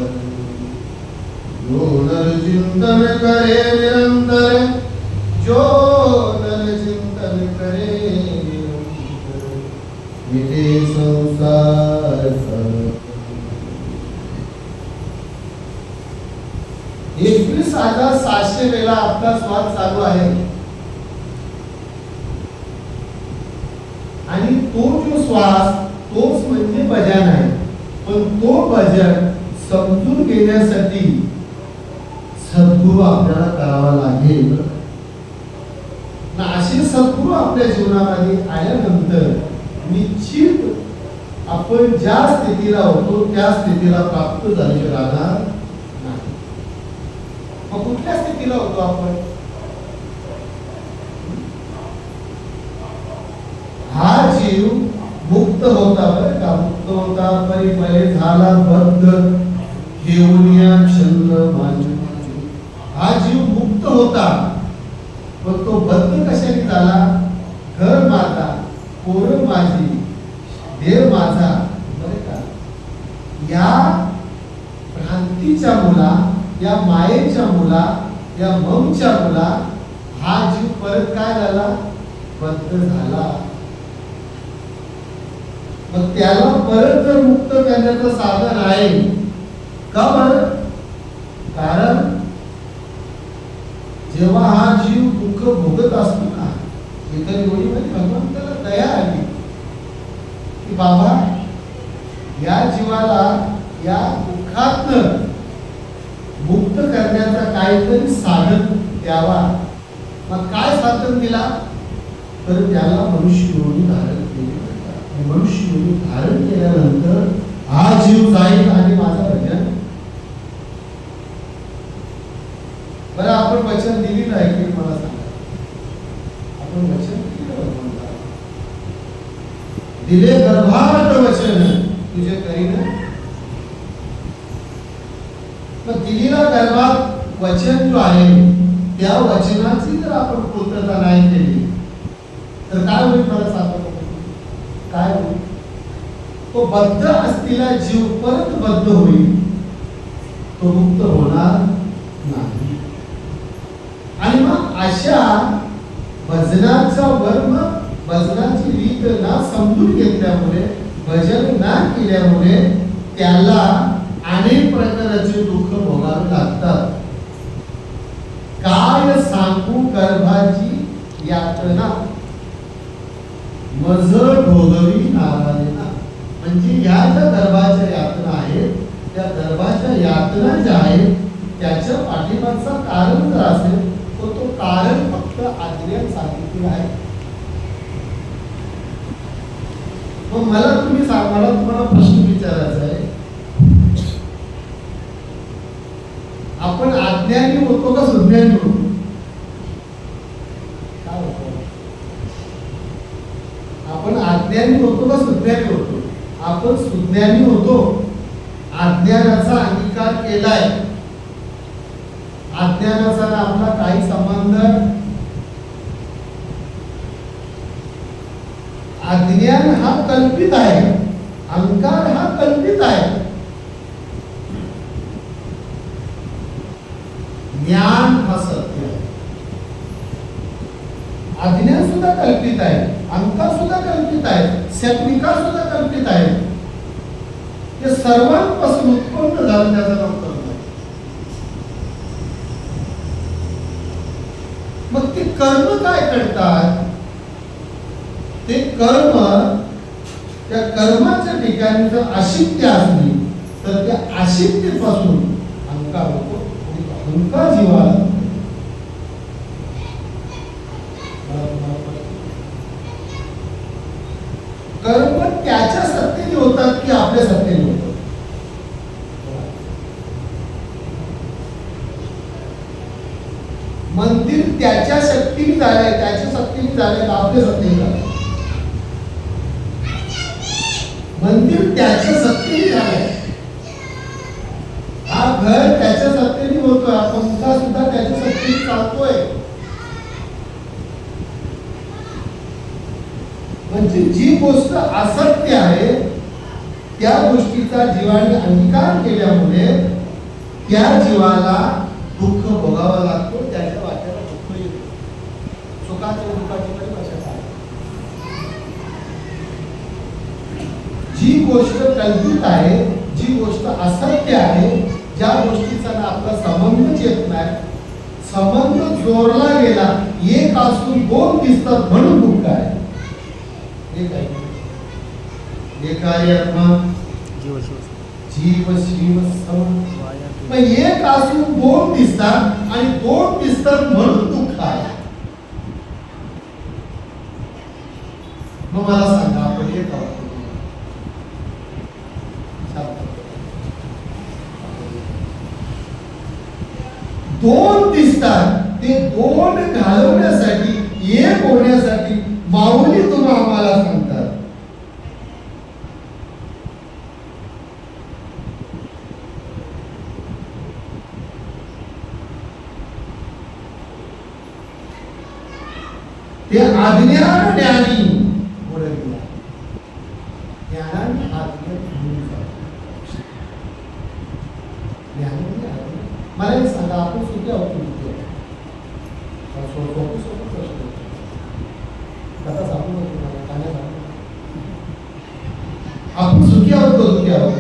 जो नर चिंतन करे निरंतर, जो नर चिंतन करे निरंतर, मिटे संसार सागर. 21,700 वेळा आपला श्वास चालू आहे आणि तो जो श्वास तोच म्हणजे भजन आहे. पण तो भजन समजून घेण्यासाठी सद्गुरू आपल्याला करावा लागेल. असे सद्गुरू आपल्या जीवनामध्ये आल्यानंतर निश्चित आपण ज्या स्थितीला होतो त्या स्थितीला प्राप्त झाल्याशिवाय राहणार नाही. मग कुठल्या स्थितीला होतो आपण? हा जीव मुक्त होता, बरं का, मुक्त होता परिपले झाला बद्ध घेऊनिया चंद्र माझे. हा जीव मुक्त होता, पण तो बद्ध कशाने झाला? घर माझा, पोरं माझी, देव माझा, बरं का, या भ्रांतीच्या मुला, या मायेच्या मुला, या ममच्या मुला हा जीव परत काय झाला? बद्ध झाला. मग त्याला परत जर मुक्त करण्याचं साधन आहे का बरं? कारण जेव्हा हा जीव दुःख भोगत असतो ना, इतर योनीमध्ये भगवंताला दया आली की बाबा या जीवाला या दुःखातनं मुक्त करण्याचा काहीतरी साधन द्यावा. मग काय साधन दिला? तर त्याला मनुष्य योनी धारण केली. मनुष्य योनी धारण केल्यानंतर हा जीव जाईल आणि माझं भजन. बरं, आपण वचन दिली नाही की मला सांगा, आपण वचन दिलं दिले गर्भात वचन तुझे करीन. मग दिलेला गर्भात वचन जो आहे त्या वचनाची जर आपण पूर्तता नाही केली तर काय होईल? मला सांगा, काय होईल? तो बद्ध असलेला जीव परत बद्ध होईल, तो मुक्त होणार नाही. आणि मग अशा भजनाचा वर्म, भजनाची रीत ना समजून घेतल्यामुळे, भजन ना केल्यामुळे त्याला अनेक प्रकारचे दुःख भोगावे लागतात. काय सांगू गर्भाची यातना, मज ढोगवी नारायणा. म्हणजे ह्या ज्या गर्भाच्या यातना आहेत, त्या गर्भाच्या यातना ज्या आहेत त्याच्या पाठीमागचं कारण जर असेल तर तो कारण फक्त आज्ञा सांगितलेलं आहे. मग मला तुम्हाला प्रश्न विचारायचा आहे, आपण अज्ञानी होतो का सुज्ञानी होतो? काय होतो? आपण अज्ञानी होतो का सुज्ञानी होतो? आपण सुज्ञानी होतो. अज्ञानाचा अंगीकार केलाय. अज्ञानाचा आपला काही संबंध. अज्ञान हा कल्पित आहे, अहंकार हा कल्पित आहे. ज्ञान हा सत्य आहे. अज्ञान सुद्धा कल्पित आहे, अहंकार सुद्धा कल्पित आहे, सत्विकार सुद्धा कल्पित आहे. हे सर्वांपासून उत्पन्न झालं त्याचं नाव कर्म आहे. मग ते कर्म काय करतात? ते कर्म, त्या कर्माच्या ठिकाणी जर अशित्य असली तर त्या अशित्यपासून अहंकार होतो. अहंकार जीवाला कर्म त्याच्या सत्तेने होतात की आपल्या सत्तेने होतात? मंदिर त्याच्या शक्तीने झालंय, त्याच्या सत्तेने झालंय का आपल्या सत्तेने झालंय? मंदिर त्याच्या सत्तेने झालंय. हा घर त्याच्या सत्तेने होतोय, पंखा सुद्धा त्याच्या सत्तेने चालतोय. म्हणजे जी गोष्ट असत्य आहे त्या गोष्टीचा जीवाने अंगीकार केल्यामुळे त्या जीवाला दुःख भोगावं लागतो. त्याच्या वाट्याला दुःख येतो. सुखाच्या दुःखाची पण कशात आहे? जी गोष्ट कल्पित आहे, जी गोष्ट असत्य आहे, ज्या गोष्टीचा ना आपला संबंधच येत नाही, संबंध जोडला गेला, एक असून दोन दिसतात म्हणून दुःख आहे. आत्मा जीव शिव सम. एक असून दोन दिसतात आणि दोन दिसतात म्हणून दुःख आहे. मग मला सांगा, आपण एक आहोत, दोन दिसतात, ते दोन घालवण्यासाठी, एक होण्यासाठी माऊली तुम्ही आम्हाला सांगतात ते अज्ञान ज्ञानी ओळखला. ज्ञानाने आज्ञा घेऊन जातो. ज्ञान म्हणजे आज्ञा. मला एक सांगा, आपण सुखी आहोत की दुःखी आहोत? सोपं प्रश्न. कथा सांगू नको तुम्हाला, काय नाही सांगू. आपण सुखी आहोत का दुःखी आहोत?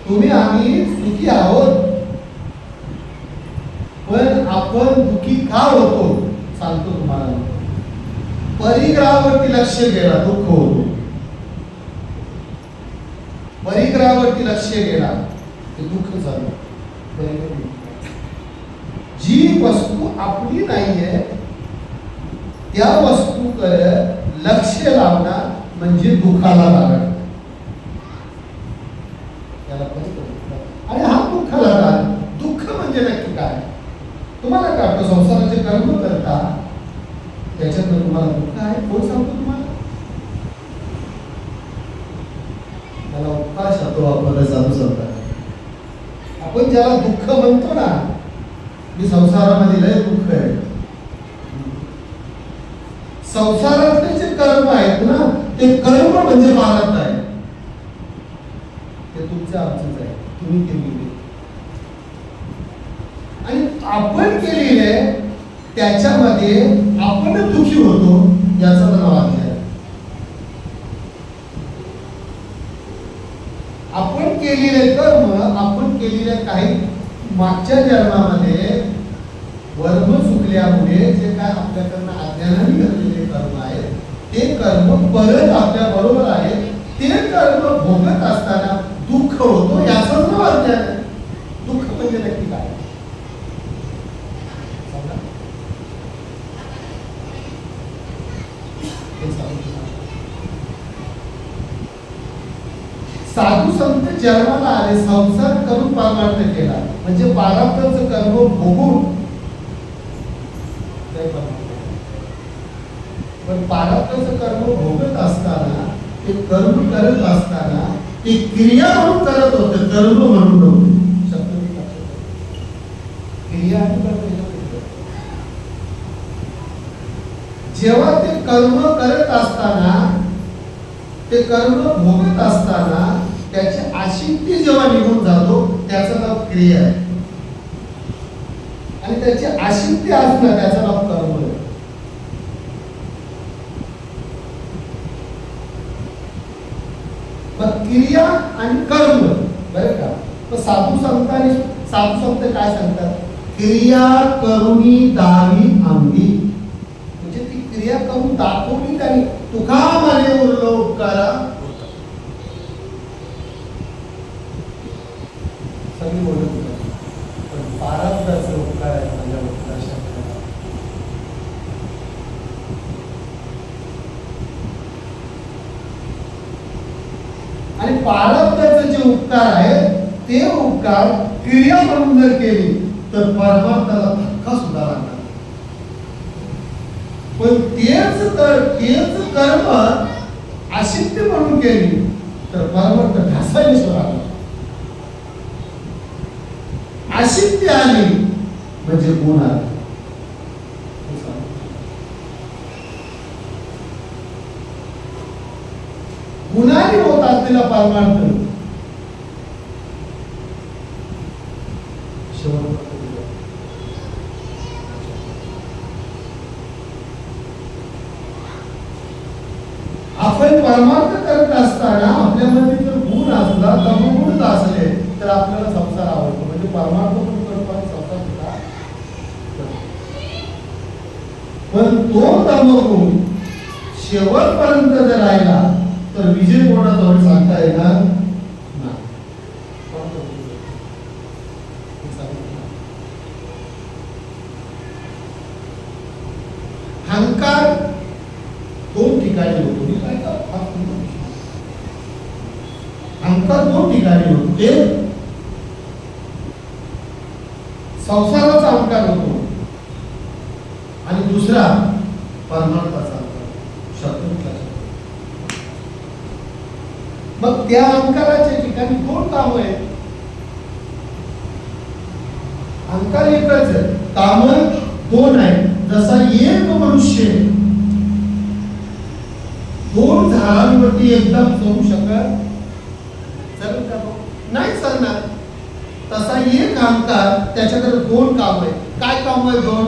तुम्ही आम्ही सुखी आहोत, पण आपण दुःखी का होतो सांगतो तुम्हाला. परिग्रहावरती लक्ष गेला दुःख होतो. परिग्रहावरती लक्ष गेला ते दुःख झालं. जी वस्तू आपली नाहीये त्या वस्तूकडे लक्ष लावणार म्हणजे दुःखाला लागणार. आणि हा दुःखाला लागणार. दुःख म्हणजे नक्की काय? तुम्हाला काय वाटतं? संसाराचे कर्म करता त्याच्यातनं तुम्हाला दुःख आहे? कोण सांगतो तुम्हाला? मला उपकार शब्द वापरला जातो सांगतात. आपण ज्याला दुःख म्हणतो ना, मी संसारामध्ये लय दुःख आहे. संसारातले जे कर्म आहेत ना, ते कर्म म्हणजे प्रारब्ध आहे. ते तुमचं आमचंच आहे, तुम्ही केलेले. आणि आपण केलेले त्याच्यामध्ये आपण दुःखी होतो, याचा नाव आहे. आपण केलेले कर्म, आपण केलेल्या काही मागच्या जन्मामध्ये वर्म चुकल्यामुळे जे काय आपल्याकडनं अज्ञानाने घडलेले कर्म आहेत, ते कर्म परत आपल्या बरोबर आहेत. ते कर्म भोगत असताना दुःख होतो, याचाच नाव अज्ञान आहे. दुःख म्हणजे नक्की काय? साधू संत जन्माला आले, संसार करून परमार्थ केला, म्हणजे प्रारब्धाचं कर्म भोगून. पण प्रारब्धाचं कर्म भोगत असताना, ते कर्म करत असताना ते क्रिया म्हणून करत होते, कर्म म्हणून नव्हते. क्रिया जेव्हा ते कर्म करत असताना, ते कर्म भोगत असताना त्याची आशिक्ती जेव्हा निघून जातो, त्याचं नाव क्रिया आहे. आणि त्याची आशिक्ती असणं, त्याचं नाव कर्म आहे. मग क्रिया आणि कर्म, बरं का? तर साधू संत काय सांगतात? क्रिया करुणी दावी अंगी. म्हणजे ती क्रिया करून दाखवली त्यांनी. तुका म्हणे उरलो उपकारा. सगळी बोलत होती, पण प्रारब्धाचे उपकार आहे माझ्या लक्षात. आणि प्रारब्धाचे जे उपकार आहेत, ते उपकार क्रिया म्हणून जर केली तर परमार्थाला धक्का सुद्धा लागणार. पण तेच कर्म आशिक्ती म्हणून केली तर परमार्थ ढासायला सुद्धा लागणार. आशिक्ती आली म्हणजे गुण आला. गुणाने होत असलेला परमार्थ आपण परमार्थ करत असताना आपल्यामध्ये जर गुण असला, तमोगुण असले तर आपल्याला संसार आवडतो. म्हणजे परमार्थ पण करतो आणि संसार सुद्धा. पण तो तमोगुण शेवटपर्यंत जर राहिला तर विजय कोणाजवळ सांगता येणार नाही. अहंकार दोन ठिकाणी होतो. अहंकार दोन ठिकाणी होतो. ते संसाराचा अहंकार होतो आणि दुसरा परमार्थाचा अहंकार, शत्रुत्वाचा. मग त्या अहंकाराच्या ठिकाणी दोन काम आहेत. अहंकार एकच आहे, काम दोन आहे. जसा एक मनुष्य दोन झाडांवरती एकदम जाऊ शकत चालेल का नाही चालणार. तसा एक अहंकार त्याच्याकडे दोन काम आहे. काय काम आहे दोन?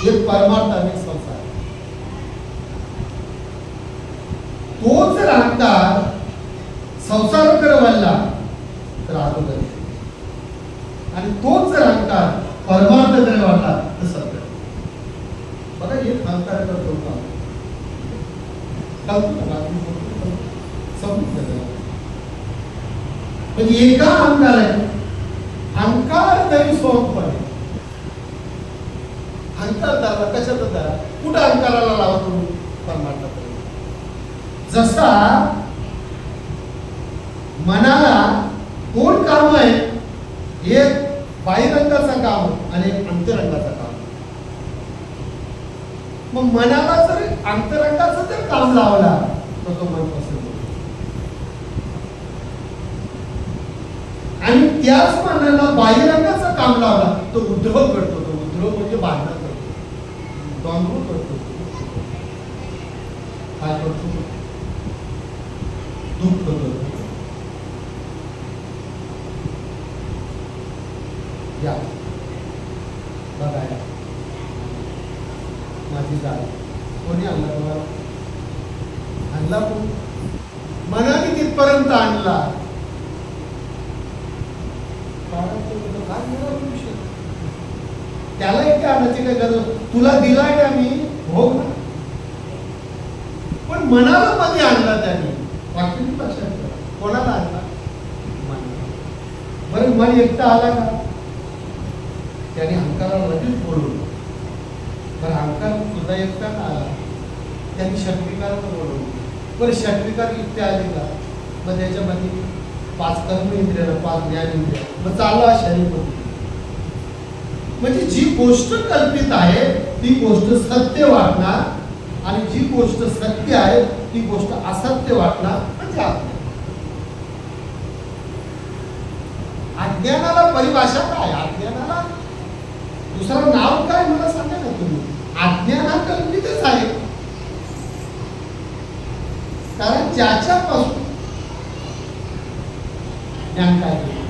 एक परमार्थ आणि एक संसार. तो जर अहंकार संसाराकडे वळला तर अगोदर, आणि तोच जर अहंकार परमार्थाकडे वळला तर सत्य. बघा एक अहंकार करतो का म्हणजे एका अहंकार आहे. अहंकार तरी सोपपणे अहंकार धरला कशाचा धरा? कुठं अहंकाराला लावा तुम्ही? परमार्थाकडे. जसा मनाला दोन काम आहे. एक बाह्यरंगाचं काम आणि एक अंतरंगाचं काम. मग मनाला जर अंतरंगाचं जर काम लावला तर तो मन पसंत होतो. आणि त्याच मनाला बाह्यरंगाचं काम लावला तो उद्ध्वव करतो. तो उद्ध्वव म्हणजे भांडण करतो, द्वंद्व करतो. काय करतो? दुःख करतो. या बघायला माझी जाळ कोणी आणला तुम्हाला? आणला कोण? मनाने तिथपर्यंत आणला. त्याला इथे आणायची काय गरज? तुला दिलाय ना मी, हो ना, पण मनाला मध्ये आणला त्याने. वाक्य लक्षात ठेवा. कोणाला आणला? बरं मन एकटा आला का? त्याने अहंकारामध्येच बोलवलं. बरं अहंकार सुद्धा एकटा का आला? त्यांनी षटविकाराला बोलवलं. बरं षटविकार युक्ती आली का? मग त्याच्यामध्ये 5 कर्म इंद्रिय, 5 ज्ञान इंद्रिय, मग चालला शरीर होती. म्हणजे जी गोष्ट कल्पित आहे ती गोष्ट सत्य वाटणार, आणि जी गोष्ट सत्य आहे ती गोष्ट असत्य वाटणार, म्हणजे अज्ञानाला परिभाषा काय? अज्ञानाला दुसरं नाव काय मला सांगा ना तुम्ही. अज्ञान हा कल्पितच आहे. कारण ज्याच्यापासून ज्ञान काय केलं?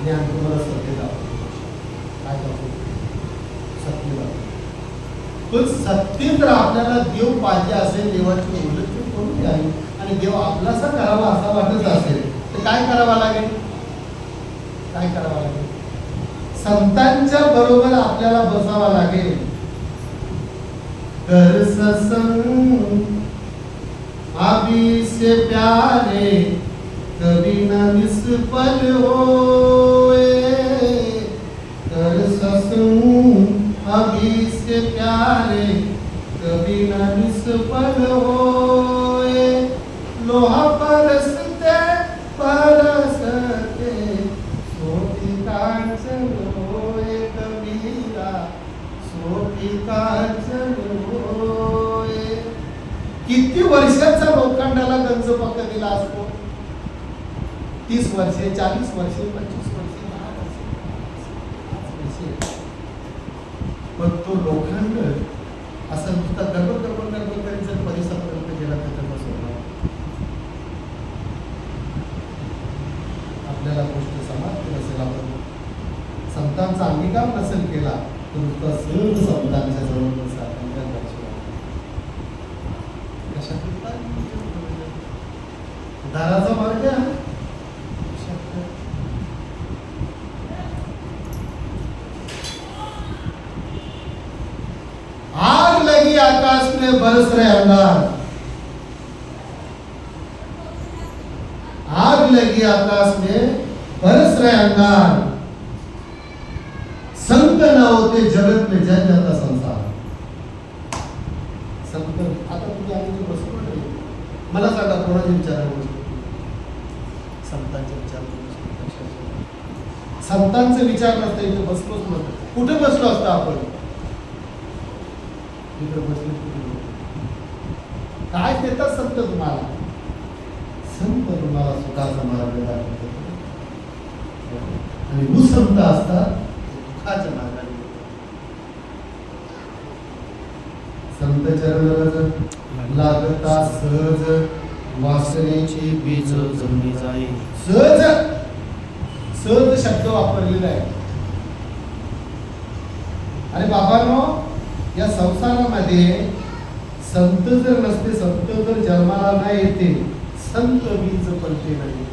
ज्ञान तुम्हाला सत्य दाखवतो. काय दाखवतो? सत्य दाखवतो. पण सत्य जर आपल्याला देव पाहिजे असेल, देवाची ओळख करून घ्यावी आणि देव आपलासा करावा असा वाटत असेल तर काय करावं लागेल? काय करावं लागेल? संतांच्या बरोबर आपल्याला बसावा लागेल. कर सत्संग अभी से प्यारे कभी न निष्फल होए. कर सत्संग अभी से प्यारे कभी न निष्फल होए. लोहा परसते परसते सोती कांचन होए. कबीरा सोती कांचन होए. किती वर्षाचा लोखंडाला गंज पक्का दिला असतो? 30 वर्षे, 40 वर्षे, 25 वर्षे, 10 वर्षे, 5 वर्षे. पण तो लोखंड असा नुसता गडबड करीत जर परिसरापर्यंत गेला तर त्याचा सोडला. आपल्याला गोष्ट समाप्त नसेल, आपण संतांचा अंगीकार नसेल केला तर नुसता सहज संतांच्या जवळ दाराचा मार्ग आहे. आग लगी आकाश में बरस रहे अंगार. आग लगी आकाश में बरस रहे अंगार. संत न होते जगत में जल जाता संसार. संत आता तुम्ही आम्ही बसलो नाही. मला सांगा कोणाच्या विचारावर? संतांचे विचार. संतांचे विचार नसते इथे बसलोच नव्हतं. कुठे बसलो असतो आपण? इथे बसलो. काय देतात संत तुम्हाला? संत तुम्हाला सुखाचा मार्ग दाखवतात आणि भूसंत असतात दुःखाच्या मार्गाने. संत चरण रज लागता सहज वासनेची बीज जमली जाई. सहज सहज शब्द वापरलेला आहे. आणि बाबांनो, या संसारामध्ये संत जर नसते, संत जर जन्माला नाही येते, संत बीज पलटे नाही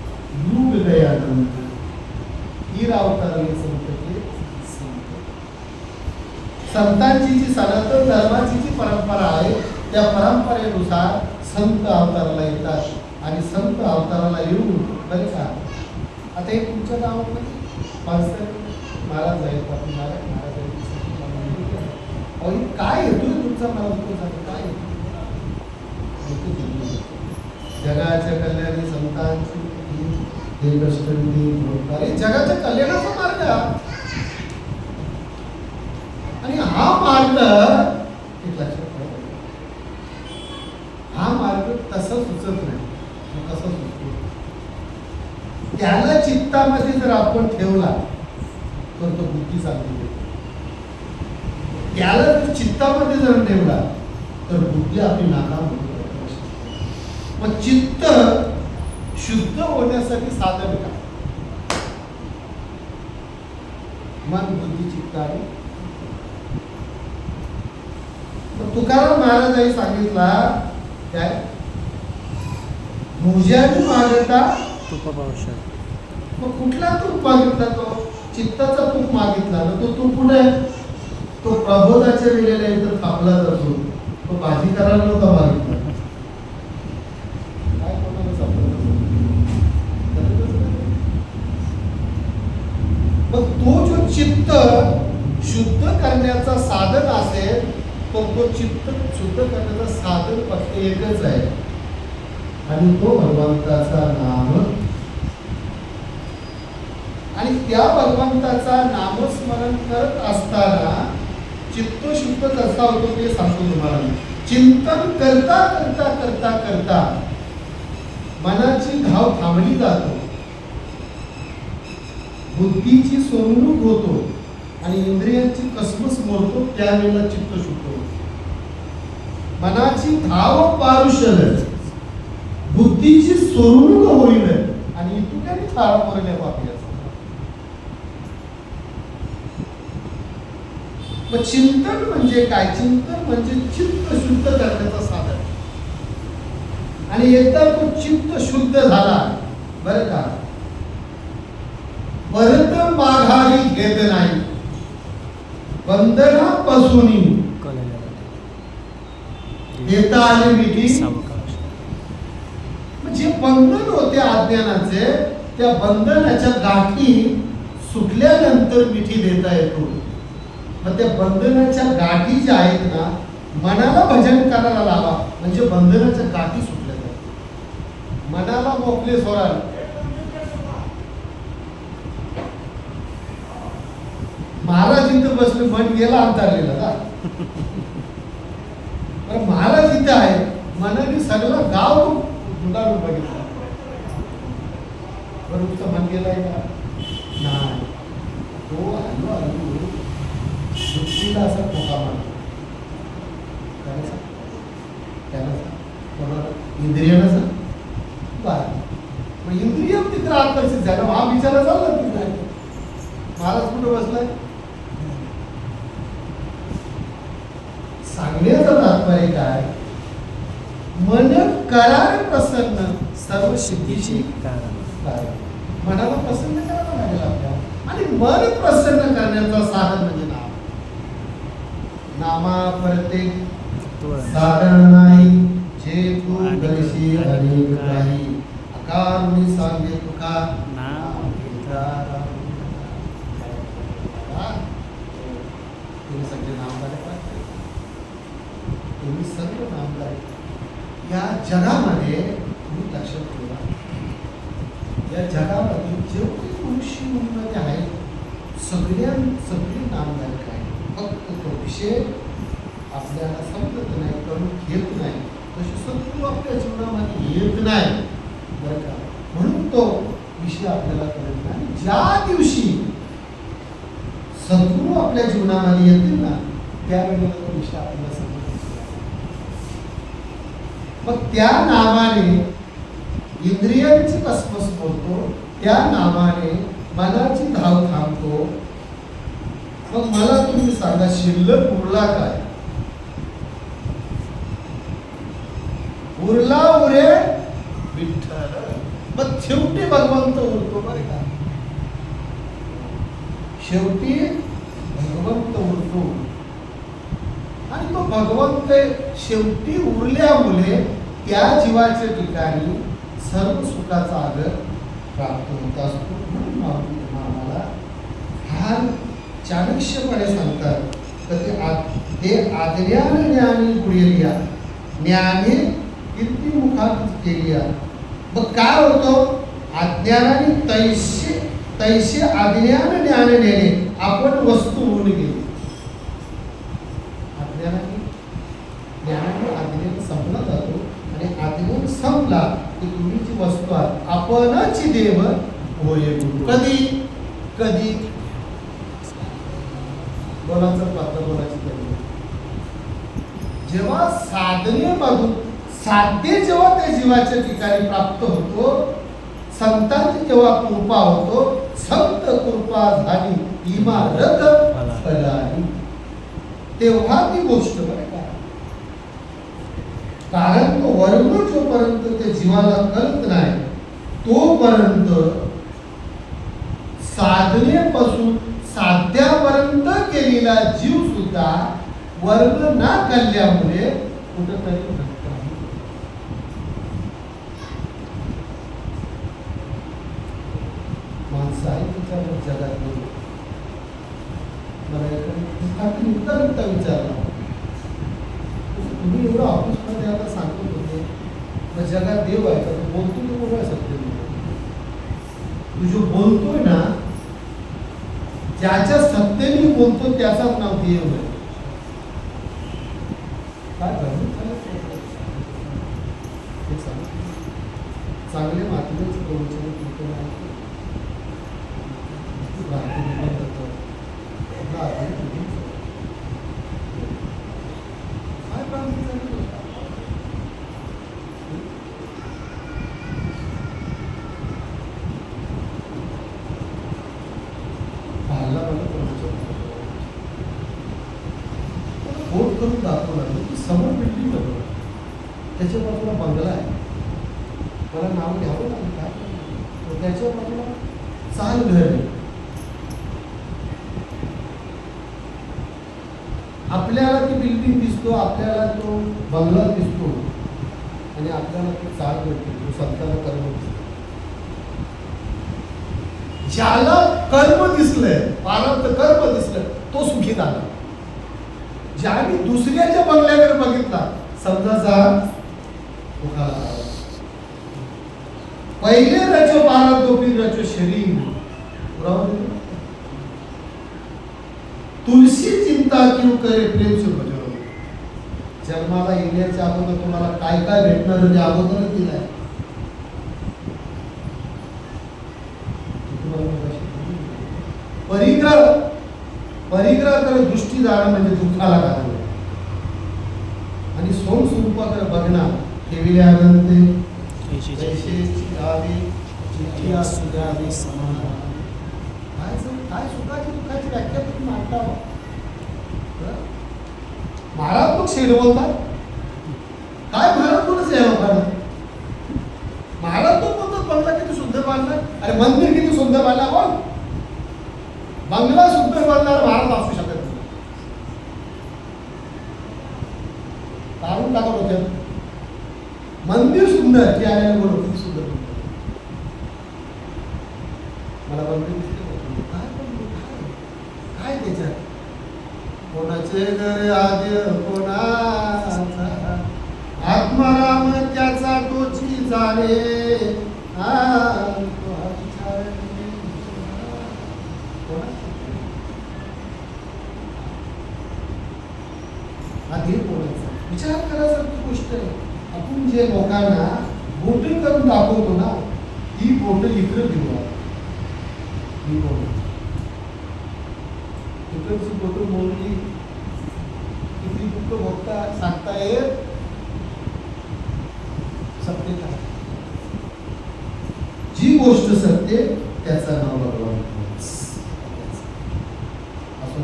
युग गयानंत हीर अवतारले संत के संत. संतांची जी सनातन धर्माची जी परंपरा आहे, त्या परंपरेनुसार संत अवताराला येतात आणि संत अवताराला येऊन बरे का. आता एक तुमच्या गावामध्ये महाराज आहेत, आपण महाराज काय येतो तुमचा मला काय जगाच्या कल्याणी संतांची हे कष्ट अरे जगाच्या कल्याणाचा मार्ग. आणि हा मार्ग एक लक्षात ठेवा, हा मार्ग तसा सुचत नाही. कसा सुचतो त्याला चित्तामध्ये जर आपण ठेवला तर तो बुद्धी चालली. त्याला जर चित्तामध्ये जर ठेवला तर बुद्धी आपली नाकाम होते. मग चित्त शुद्ध होण्यासाठी साधन काय? मन बुद्धी चित्त आहे. तुकाराम महाराजांनी सांगितला काय, मुज्याने मागता तुप पावशा. मग कुठला तूप मागितला? तो चित्ताचा तूप मागितला ना, तो तूप कुठे आहे? तो प्रबोधाच्या वेळेला इथं थांबला जातो. तो भाजी करायला नव्हता मागितला. काय कोणाला समजलं? मग तो जो चित्त शुद्ध करण्याचा साधन असेल, तो चित्त शुद्ध करण्याचं साधन फक्त एकच आहे आणि तो भगवंताचा नाम. आणि त्या भगवंताचा नामस्मरण करत असताना चित्त शुद्ध कसा होतो ते सांगतो तुम्हाला. चिंतन करता करता करता करता मनाची धाव थांबली जातो, बुद्धीची सोडवणूक होतो आणि इंद्रियांची कसमस मोडतो. त्यावेळेला चित्त शुद्ध होतो. मनाची धाव पारुषल, बुद्धीची सोडवणूक होईल आणि इतुक्याने थाळा मोरण्या पापी असतात. मग चिंतन म्हणजे काय? चिंतन म्हणजे चित्त शुद्ध करण्याचा साधन. आणि एकदा तो चित्त शुद्ध झाला बरं का, परत माघारी घेत नाही. बंधनापासून देता आले मिठी. जे बंधन होते अज्ञानाचे, त्या बंधनाच्या गाठी सुटल्यानंतर मिठी देता येतो. मग त्या बंधनाच्या गाठी ज्या आहेत ना, मनाला भजन करायला लावा म्हणजे बंधनाच्या गाठी सुटल्या जातात. मनाला मोकळे सोडाल. महाराज इथं बसले, मन गेला अंतरलेला ना. पण महाराज इथे आहे, मनाने सगळं गाव गुंडाळून बघितलं. बरं तुमचं मन गेलाय का? नाही. तो हल्लो हल्लो दुःखीला असा ठोका मारतो. इंद्रियानं सांग बरं. मग इंद्रिय तिकडे आकर्षित झालं. हा विचार चालला तिकडे. महाराज कुठे बसलाय? सांगण्याचं तात्पर्य काय? मन करार प्रसन्न सर्व सिद्धीची कारण. मनाला प्रसन्न करावं लागेल आपल्याला. आणि मन प्रसन्न करण्याचं साधन म्हणजे नाम. नामा प्रत्येक साधन नाही, जे तू करशी अनेक काही. अकारुणी सांगे तुका नाम घेता. तुम्ही सगळे नामधारक आहात. तुम्ही सर्व नामधारक. या जगामध्ये तुम्ही लक्षात ठेवा, या जगामध्ये जेवढे मनुष्य मध्ये आहेत सगळे नामधारक आहेत. फक्त तो विषय आपल्याला समजत नाही, करून घेत नाही. तसे सत्व आपल्या जीवनामध्ये येत नाही बरं का. म्हणून तो विषय आपल्याला कळत नाही. ज्या दिवशी सद्गुरू आपल्या जीवनामध्ये येतील ना, त्यावेळेला तो विषय आपल्याला समजत. मग त्या नामाने इंद्रियांची कसमस होतो, त्या नामाने मनाची धाव थांबतो. मग मला तुम्ही सांगा, शिल्लक उरला काय? उरला उरे विठ्ठल. मग शेवटी भगवंत उरतो बरे का? शेवटी भगवंत उरतो. आणि तो भगवंत शेवटी उरल्यामुळे त्या जीवाच्या ठिकाणी सर्व सुखाचा आगर प्राप्त होत असतो. म्हणून आम्हाला फार चाणक्यपणे सांगतात तर हे आज्ञान ज्ञानी गुढेरिया ज्ञाने किती मुखात केलिया. मग काय होतो? अज्ञानाने तैसे अज्ञान ज्ञान नेणे आपण वस्तू होऊन गेली. ज्ञानाने अज्ञान संपला जातो आणि अज्ञान संपला की तुम्ही जी वस्तू आहात आपणच देव होय. कधी कधी बोलाचं पात्र बोलायची कधी जेव्हा साधनेमधून साध्य जेव्हा त्या जीवाच्या ठिकाणी प्राप्त होतो, संतांची जेव्हा कृपा होतो, संत कृपा झाली इमारत फलाली, तेव्हा ती गोष्ट बरं का. कारण तो वर्म जोपर्यंत त्या जीवाला कळत नाही तोपर्यंत साधनेपासून साध्यापर्यंत केलेला जीव सुद्धा वर्ग ना कळल्यामुळे कुठंतरी भटकतो. माणसं आहे त्याच्यावर जगात मला निघता विचारला, तुम्ही एवढं ऑफिसमध्ये आता सांगत होते मग जगात देव आहे का? बोलतो तो कोण आहे? सत्य तू जो बोलतोय ना, ज्याच्या सत्तेने बोलतो त्याचाच नाव देव आहे. काय चांगले माध्यमिक प्रवचन बोट करून दाखवला की समोर बिल्डिंग बघा, त्याच्या बाजूला बंगला आहे. मला नाव घ्यावं लागेल काय, त्याच्या बाजूला चाल घर आहे. आपल्याला ती बिल्डिंग दिसतो, आपल्याला तो बंगला दिसतो आणि आपल्याला ती चाल घर दिसतो. संतांना कर्म दिसतो. ज्याला कर्म दिसलंय, प्रारब्ध कर्म दिसलं, तो सुखी झाला. ज्याने दुसऱ्याच्या बंगल्याकडे बघितला समजा जा पहिले रचो प्रारब्ध फिर रचो शरीर. तुलसी चिंता क्यों करे प्रेम से भजो. जन्माला येण्याच्या अगोदर तुम्हाला काय काय भेटणार ते अगोदरच दिलाय. परिग्रहाकडे दृष्टी जाणं म्हणजे दुःखाला कारण आणि सोम स्वरूपाकडे बघणार ठेविल्यानंतर काय सुखाची दुःखाची व्याख्या तुम्ही मांडता. महाराज मग शेड बोलतात काय? महाराज कोणच आहे लोकांना. महाराज तो बोलतात बंगला किती सुंदर बांधला, अरे मंदिर किती सुंदर बांधला. बोल बंगला सुंदर बांधणार महाराज असू शकत नाही. काढून टाकत होते. मंदिर सुंदर की आल्याला बोलतो किती सुंदर मला मंदिर दिसते. काय त्याच्यात कोणाचे घर आद्य कोणाचा आत्माराम त्याचा तोची जाणे. विचार करायसारखी गोष्ट आहे. आपण जे लोकांना बोटिंग करून दाखवतो ना, ही बोट इकडे घेऊया. ही बोट इकडची बोट मोडली किती दुःख भोगता सांगता येत. सत्य काय? जी गोष्ट सत्य त्याचं नाव भगवान. असं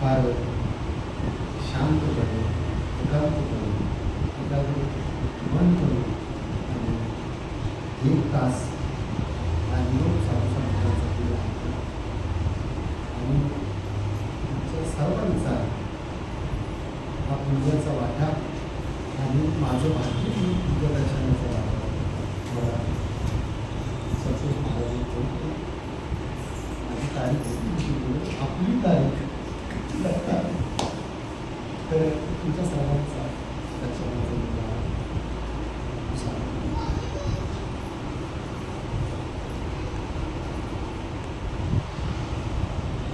फार शांतपणे एकांतपणे मन करून आणि 1 तास आणि तुमच्या सर्वांचा हा पूजेचा वाटा आणि माझं भाग्य मी पूजा दर्शनाचा वाटा मला सचिन महाराज बोलतो. माझी तारीख आपली तारीख तर तुमच्या सर्वांचा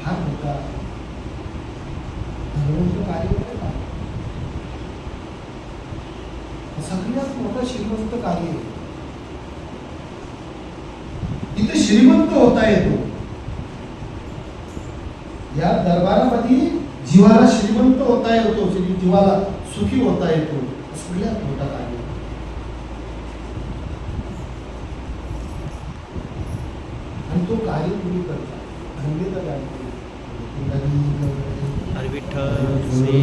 हा मोठा धर्माचं कार्य आहे का? सगळ्यात मोठं श्रीमंत कार्य आहे. इथे श्रीमंत होता येतो. या दरबारामध्ये जीवाला श्रीमंत होता येतो, जीवाला सुखी होता येतो. सगळ्यात मोठा कार्य. आणि तो कार्य तुम्ही करता. धन्य तर हरी विठ्ठल श्री